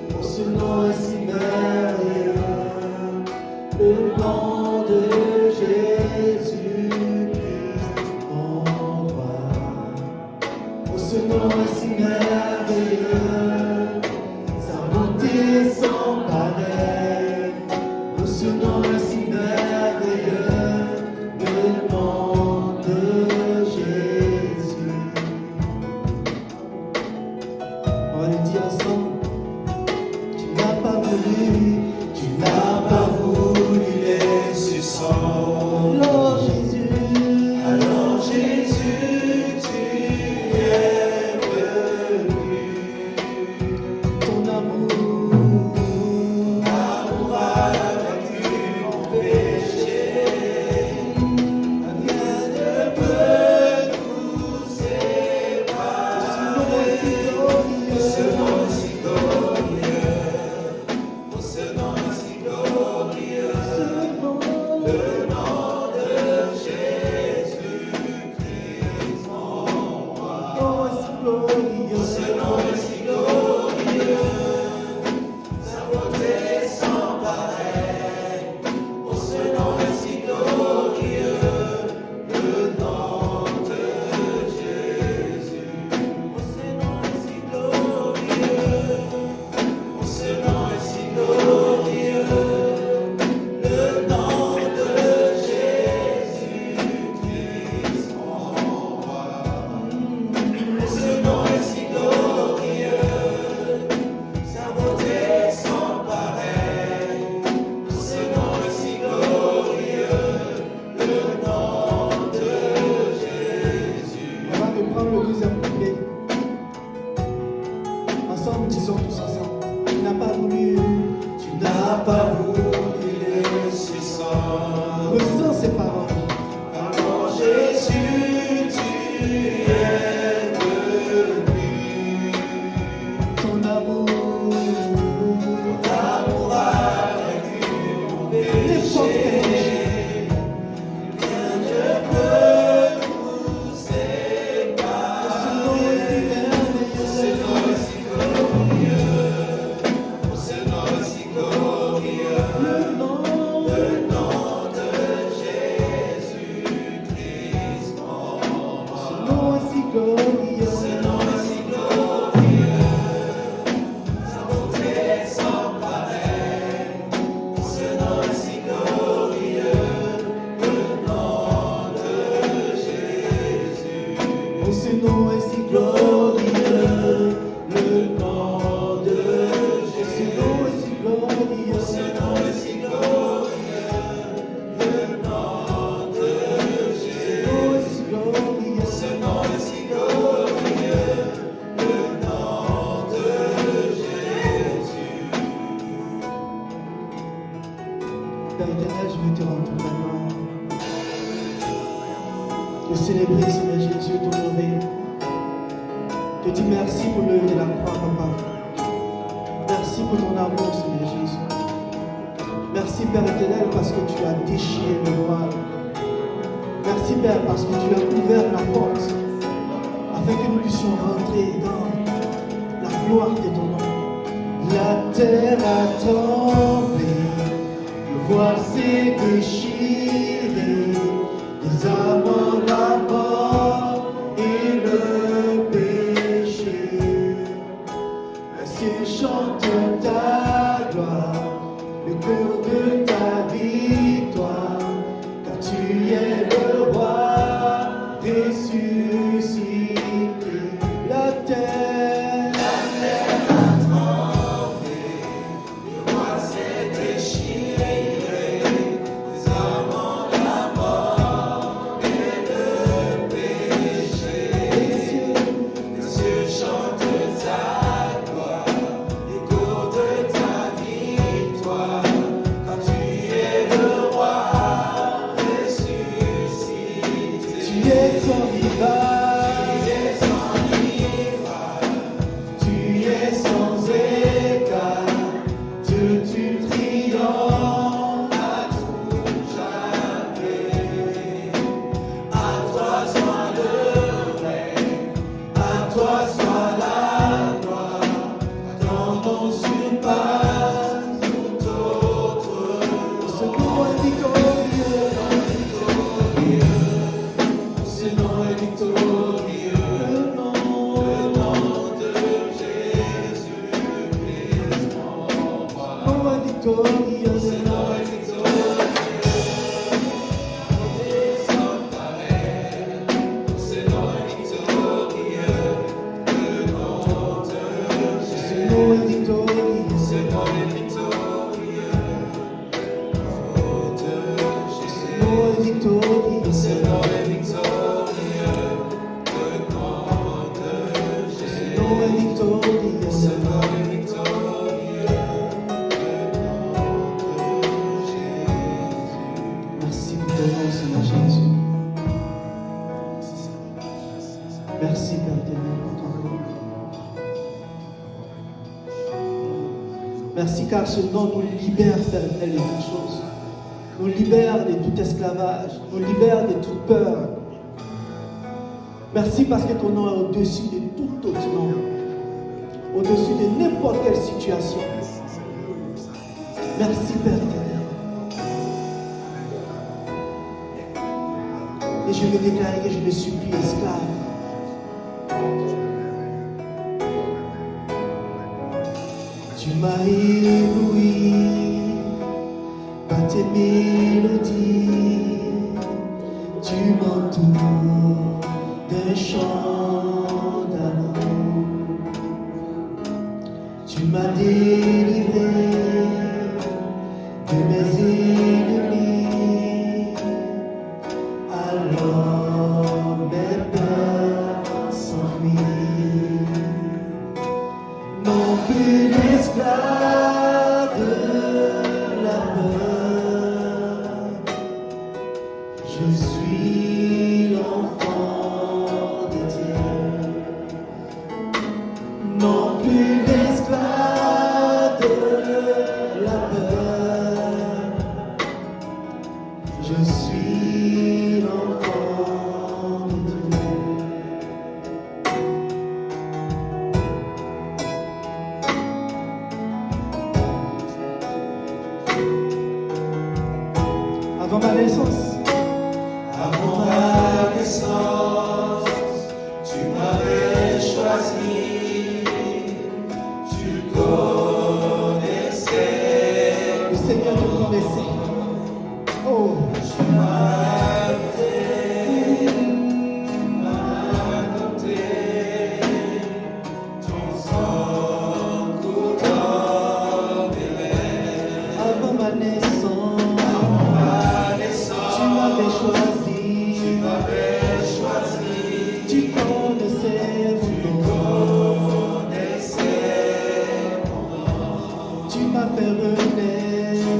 oh, ce nom est si merveilleux, le nom de Jésus-Christ en toi. Oh, ce nom est si merveilleux, sa beauté sans pareil. Oh, ce nom est si merveilleux, le nom de Jésus. On va le dire ensemble. Tu n'as pas voulu, tu n'as pas voulu laisser sans. Alors Jésus, tu es venu. Ton amour a vaincu mon péché. Rien ne peut nous séparer. Ce nom est si glorieux, ce nom est si glorieux, le nom de Jésus-Christ mon roi. Ce nom est si glorieux, sa beauté sans pareil. Oh, ce nom est si glorieux, le nom de Jésus. Oh, ce nom est si glorieux, oh, ce nom est si glorieux, le nom de Jésus-Christ mon roi. Oh, ce nom est si glorieux, sa beauté sans pareil. Oh, ce nom est si glorieux, le nom de Jésus. On va reprendre le deuxième couplet. Ensemble, disons tous ensemble. Tu n'as pas voulu, tu n'as pas voulu laisser sans. Ressens ces paroles. Alors Jésus, tu es venu. Ton amour a vaincu mon péché. Rien ne peut nous séparer. Ce nom est si glorieux, ce nom est si glorieux, le nom de Jésus-Christ mon roi. Ce nom est si glorieux, ce nom est si glorieux, sa beauté sans pareil. Ce nom est si glorieux, le nom de Jésus. Oh, ce nom est si glorieux, le nom de Jésus. Ce nom est si glorieux, ce nom est si glorieux, le nom de Jésus. Ce nom est si glorieux, le nom de Jésus. Père éternel, je veux te rendre toute la gloire. De célébrer, Seigneur Jésus, t'honorer. Te dire merci pour l'œuvre de la croix, Papa. Merci pour ton amour, Seigneur Jésus. Merci, Père éternel, parce que tu as déchiré le voile. Merci, Père, parce que tu as ouvert la porte afin que nous puissions rentrer dans la gloire de ton nom. La terre a tremblé, le voile s'est déchiré, les amants, la mort et le péché. Le ciel chante ta gloire, le cours de ta victoire, car tu es le roi ressuscité. La terre a tremblé, le voile s'est déchiré, les amants, la mort et le péché. Les cieux chantent ta gloire, l'écho de ta victoire, car tu es le roi ressuscité. Tu es sans rival, tu es sans égal, Dieu tu triomphes à tout jamais. À toi soit le règne, à toi soit la gloire, ton nom surpasse tout autre. Ce nom est victorieux, ce nom est victorieux, le nom de Jésus-Christ, mon roi. Ce nom est victorieux, ce nom est victorieux. Sans pareil, ce nom est victorieux, le nom de Jésus. Ce nom est victorieux, ce nom est victorieux, le nom de Jésus. Ce nom est victorieux, ce nom est victorieux, le nom de Jésus. Ce nom est victorieux, ce nom est victorieux, le nom de Jésus. Merci pour ton nom, Seigneur Jésus. Merci, Père éternel, pour ton nom. Merci car ce nom nous libère, Père éternel, de toutes choses. Nous libère de tout esclavage, nous libère de toute peur. Merci parce que ton nom est au-dessus de tout autre nom, au-dessus de n'importe quelle situation. Merci, Père éternel. Et je veux déclarer que je ne suis plus esclave. Tu m'as ébloui par tes mélodies, tu m'entoures d'un chant d'amour. Tu m'as délivré de mes ennemis, alors mes peurs s'enfuient. Non plus l'esclave de la peur, je suis l'enfant de Dieu. Non plus l'esclave de la peur, je suis l'enfant de Dieu. Avant ma naissance, tu m'avais choisi, tu connaissais, le Seigneur te connaissait. Oh, tu m'as adopté, ton sang couleur béret. Avant ma naissance, tu m'avais choisi, tu connaissais mon nom, tu m'as fait renaître,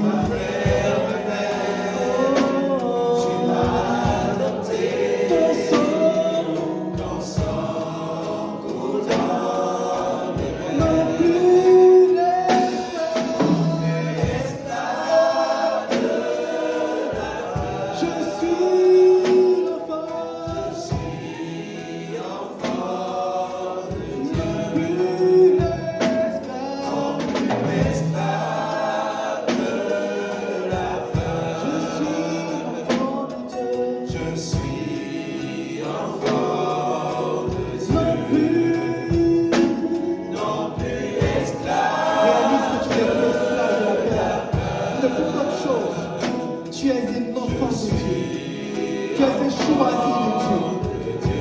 tu as été choisi de Dieu.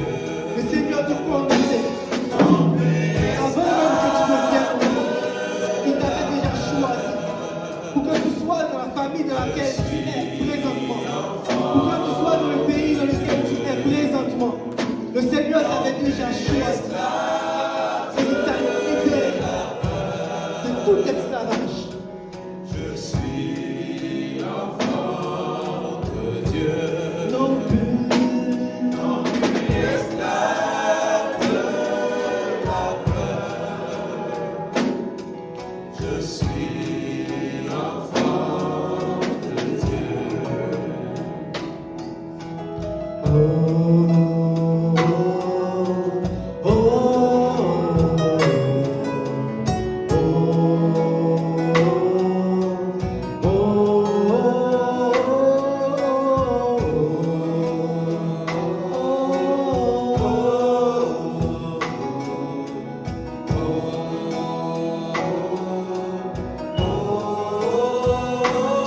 Le Seigneur te connaissait. Avant même que tu deviennes enfant, il t'avait déjà choisi. Pour que tu sois dans la famille dans laquelle tu es présentement. Pour que tu sois dans le pays dans lequel tu es présentement. Le Seigneur t'avait déjà choisi. Et il t'a libéré de tout esclavage. Je suis enfant de Dieu. Non plus. Non plus esclave de la peur. Je suis enfant de Dieu.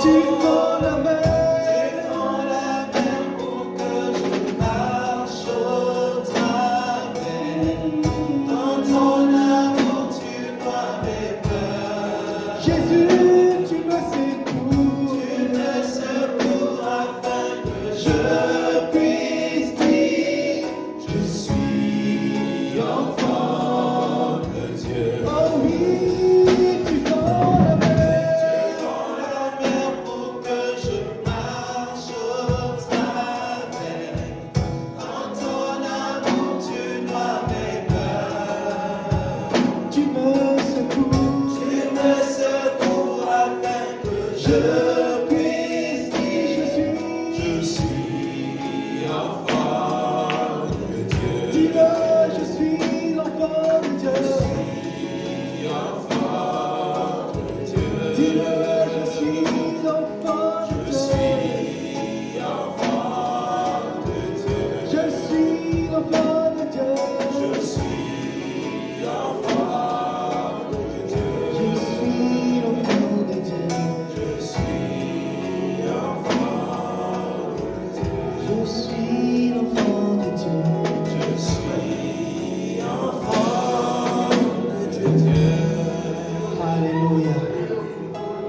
Tu prends la main. Pour que je marche au travers. Dans ton amour, tu dois mes peurs. Jésus, tu me secours. Tu me secours afin que je puisse dire je suis enfant de Dieu. Oh oui, tu prends la main. Dans la mer pour que je marche au travers. Dans ton amour, tu dois mes peurs. Tu me secours. Tu me secours afin que je puisse dire je suis enfant de Dieu. Dis-le, je suis l'enfant de Dieu. Enfant de Dieu. Dis-le, je suis l'enfant de Je Dieu. suis enfant de Dieu. Je suis l'enfant de Dieu. Je suis enfant de Dieu. Je suis l'enfant de Dieu. Je suis enfant de Dieu. Je suis l'enfant de Dieu. Je suis enfant de Dieu. Alléluia.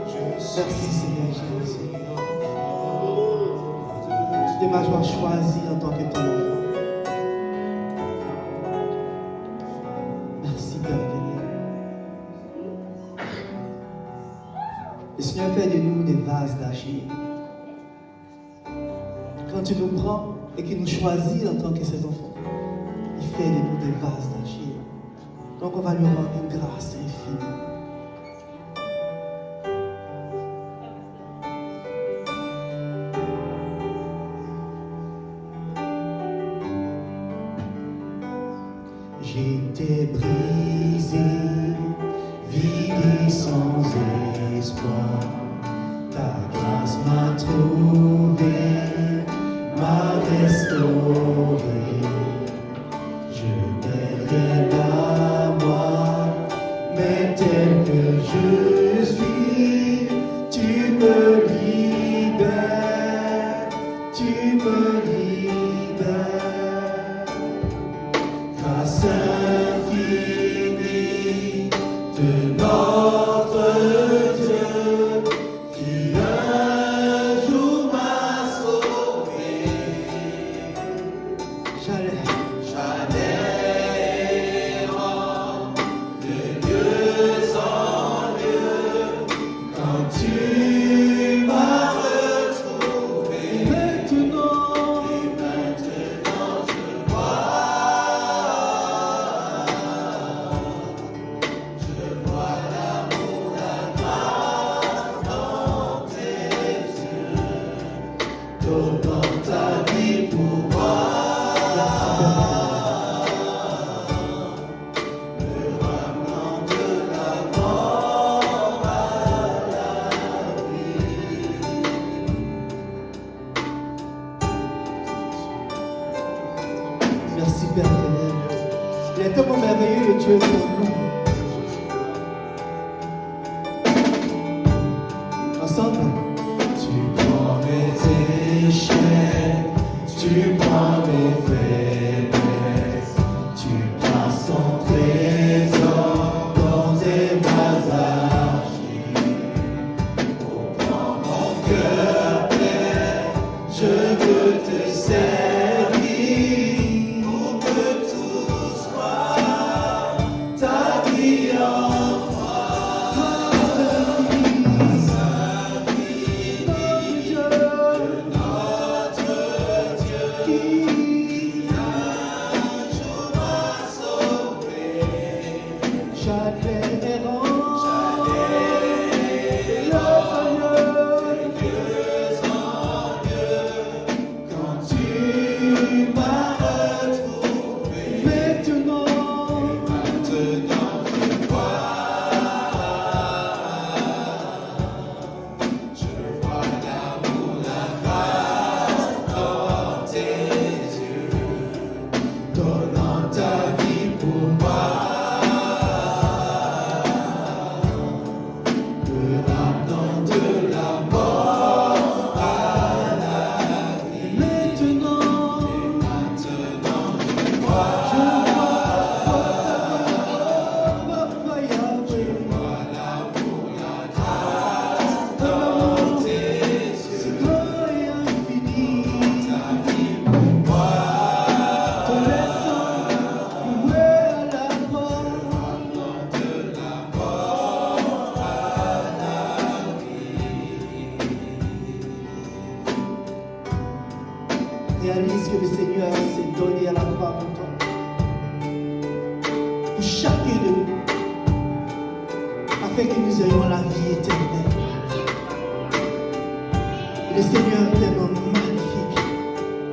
Je Merci Seigneur Jésus. Tu m'as choisi en tant que ton enfant. Merci Père éternel. Le Seigneur fait de nous des vases d'argile. Quand tu nous prends et qu'il nous choisit en tant que ses enfants, il fait de nous des vases d'argile. Donc on va lui rendre une grâce infinie. J'étais brisé, vide et sans espoir. Ta grâce m'a trouvé, m'a restauré. Je n'ai rien à moi, mais tel que je suis, tu me libères, tu me libères. Grâce infinie de notre Dieu qui un jour m'a sauvé. J'allais errant de lieu en lieu quand tu m'as retrouvé. Et maintenant je vois l'amour, la grâce dans tes yeux, donnant ta vie pour moi. Me ramenant de la mort à la vie. Merci Père éternel. Il est tellement merveilleux le Dieu pour nous. Ensemble. Tu prends mes échecs, tu cœur plein, je veux te servir pour que tout soit ta vie en moi. Notre Dieu qui un jour m'a sauvé. J'allais errant, quand tu m'as retrouvé. Maintenant je vois l'amour, la grâce dans tes yeux, donnant ta vie pour moi. Me ramenant de la mort à la vie. Maintenant je vois l'amour, la grâce dans tes yeux. C'est grand et infini, ta vie pour moi. Ton sang loué à la croix. De la mort à la vie. Réalise que le Seigneur s'est donné à la croix pour toi, pour chacun de nous, afin que nous ayons la vie éternelle. Le Seigneur est tellement magnifique,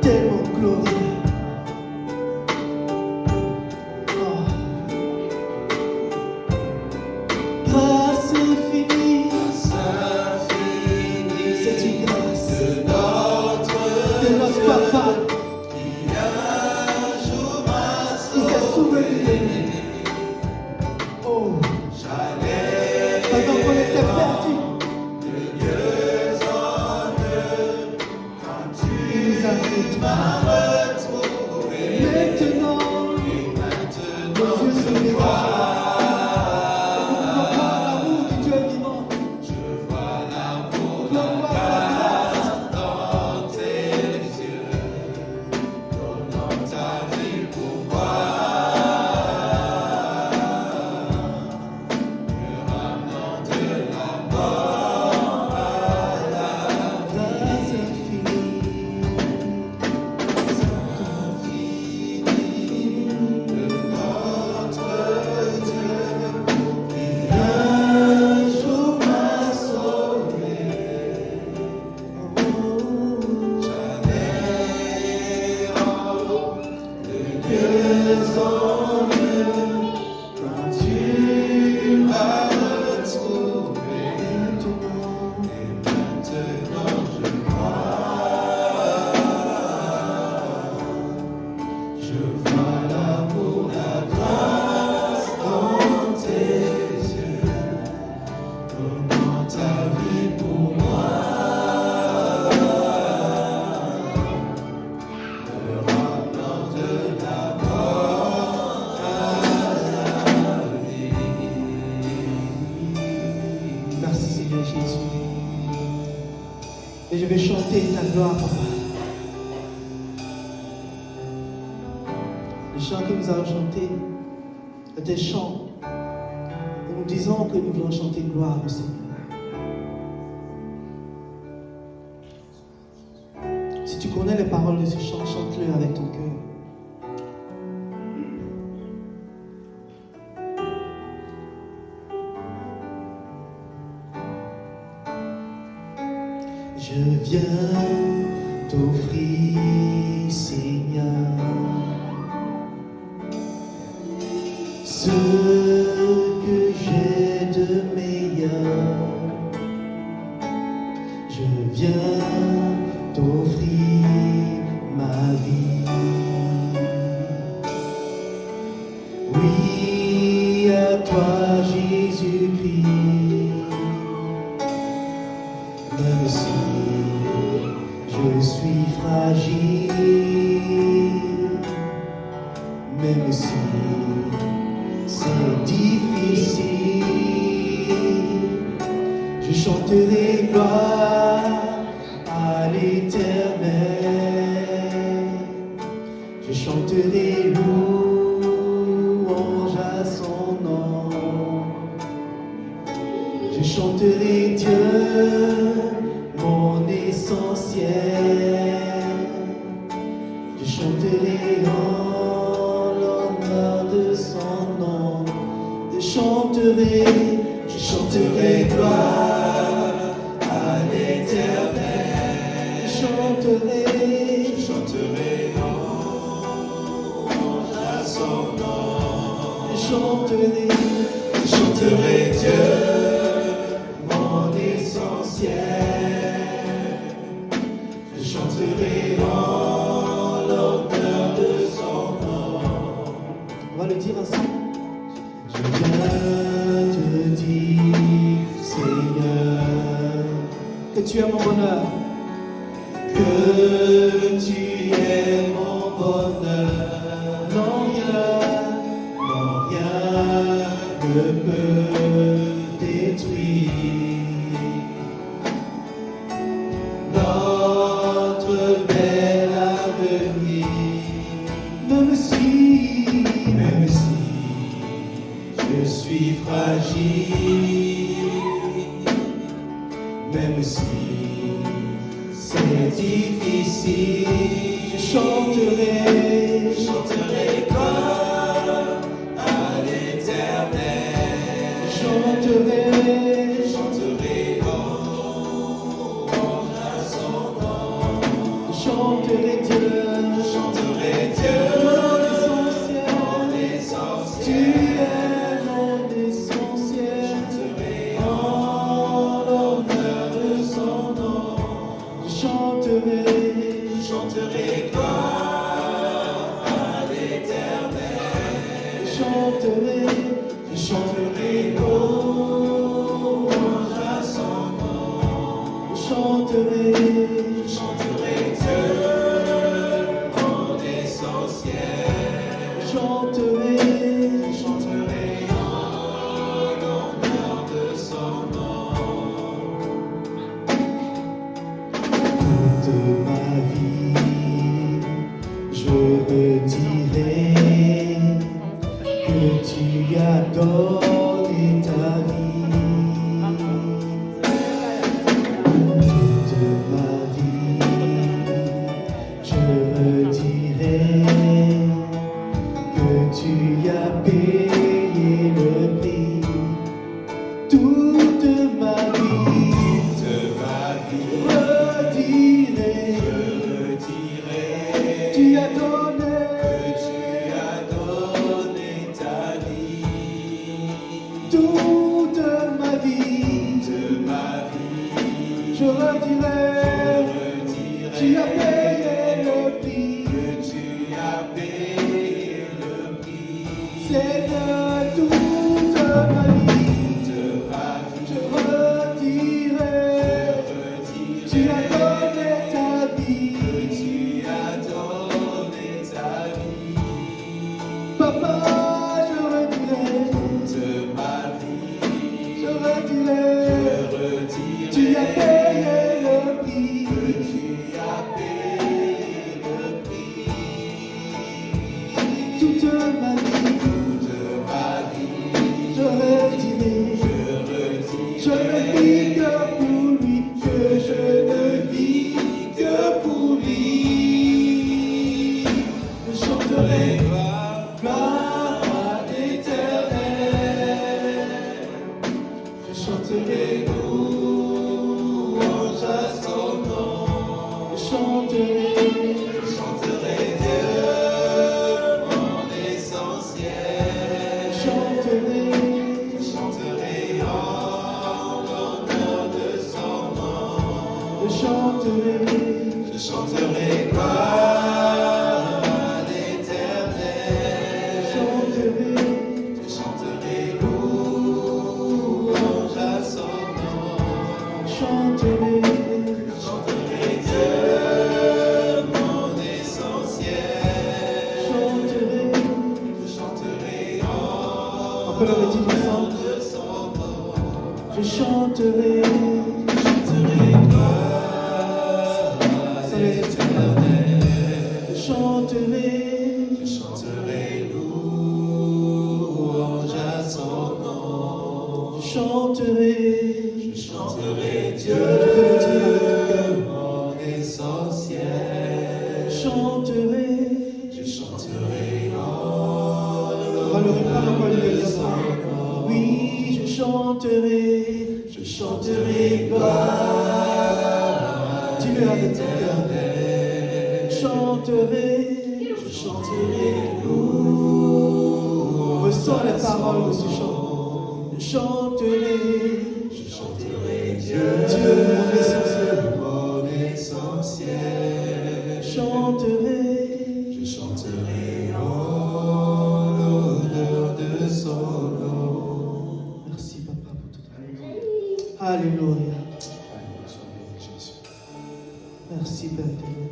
tellement glorieux. Oh. Grâce infinie, c'est une grâce de notre Papa qui un jour m'a sauvé. Il s'est souvenu. Oh, pendant qu'on était perdus, il nous a retrouvés. Maintenant, nos yeux sont ouverts. Et je vais chanter ta gloire, Papa. Les chants que nous allons chanter sont des chants où nous disons que nous voulons chanter gloire au Seigneur. Si tu connais les paroles de ce chant, chante-le avec ton cœur. Je viens t'offrir, Seigneur, ce que j'ai de meilleur. Je viens t'offrir ma vie. Oui, à toi, Jésus-Christ. Même si je suis fragile, même si c'est difficile, je chanterai chanterai gloire à l'Éternel. Je chanterai louange à son nom. Je chanterai Dieu, mon essentiel. Je chanterai en l'honneur de son nom. Je chanterai gloire à l'Éternel. Je chanterai louange à son nom. Je chanterai Dieu, mon essentiel. Je chanterai en l'honneur de son nom. On va le dire ensemble. Je viens te dire, Seigneur, que tu es mon bonheur, que tu es mon bonheur. Non, rien ne peut détruire notre bel avenir. Même si je suis fragile, même si c'est difficile, je chanterai gloire à l'Éternel. Je chanterai louange à son nom. Je chanterai Dieu, mon essentiel. Tu es mon essentiel. En l'honneur de son nom. Je chanterai gloire à l'Éternel. Je chanterai louange à son nom. Je chanterai Dieu, mon essentiel. Je chanterai en l'honneur de son nom. Toute ma vie, je dirai que tu as donné ta vie. Toute ma vie, je dirai que tu as payé le prix. Toute ma vie, je redirai, tu as donné ta vie. Toute ma vie, je redirai, tu as payé le prix. Seigneur, toute ma vie, je redirai, tu as donné ta vie. Papa, je redirai, tu as payé le prix. Toute ma vie, je redirai, je ne vis que pour lui, que je ne vis que pour lui. Je chanterai gloire à l'Éternel. Je chanterai louange à son nom. Je chanterai Dieu, mon essentiel. Je chanterai en l'honneur de son nom. Je chanterai gloire à l'Éternel. Je chanterai louange à son nom. Je chanterai Dieu, mon essentiel. Je chanterai en On peut le redire ensemble. de son nom. Je chanterai gloire. Dis-le avec ton cœur. Chanterai, je chanterai louange. Ressens les paroles de ce chant. Je chanterai Dieu, mon essentiel. Je chanterai en l'honneur de son nom. Merci papa pour tout. Alléluia. Merci Père éternel.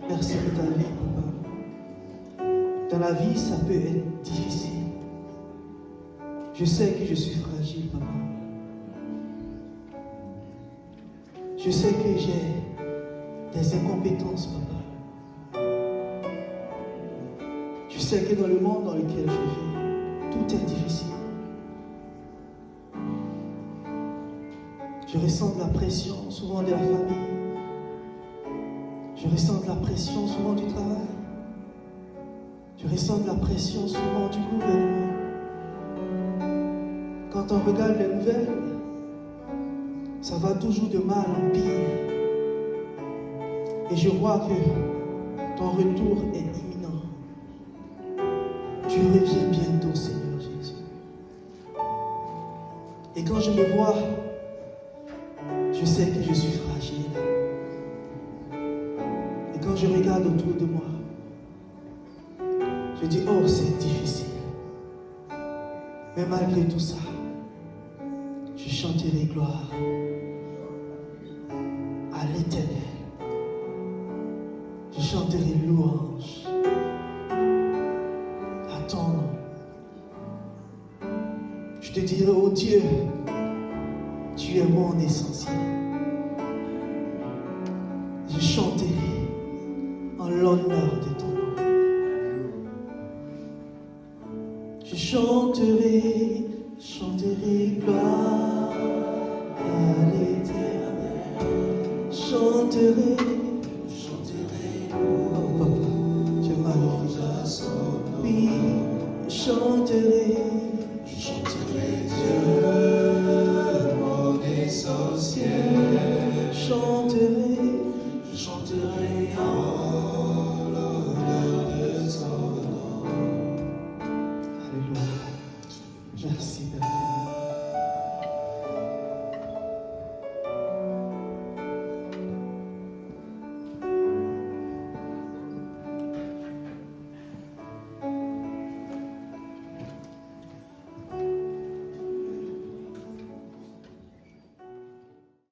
Merci pour ta vie, papa. Dans la vie, ça peut être difficile. Je sais que je suis fragile, papa. Je sais que j'ai des incompétences, papa. Je sais que dans le monde dans lequel je vis, tout est difficile. Je ressens de la pression, souvent de la famille. Je ressens de la pression, souvent du travail. Je ressens de la pression, souvent du gouvernement. Quand on regarde les nouvelles, ça va toujours de mal en pire. Et je vois que ton retour est imminent. Tu reviens bientôt, Seigneur Jésus. Et quand je me vois, je sais que je suis fragile. Et quand je regarde autour de moi, je dis, oh, c'est difficile. Mais malgré tout ça, je chanterai gloire à l'Éternel. Je chanterai louange à ton nom. Je te dirai, oh Dieu, tu es mon essentiel. Je chanterai en l'honneur de ton nom. Je chanterai gloire à l'Éternel. Chanterai, oh papa, tu es magnifique. Oui, chanterai Dieu, mon essentiel.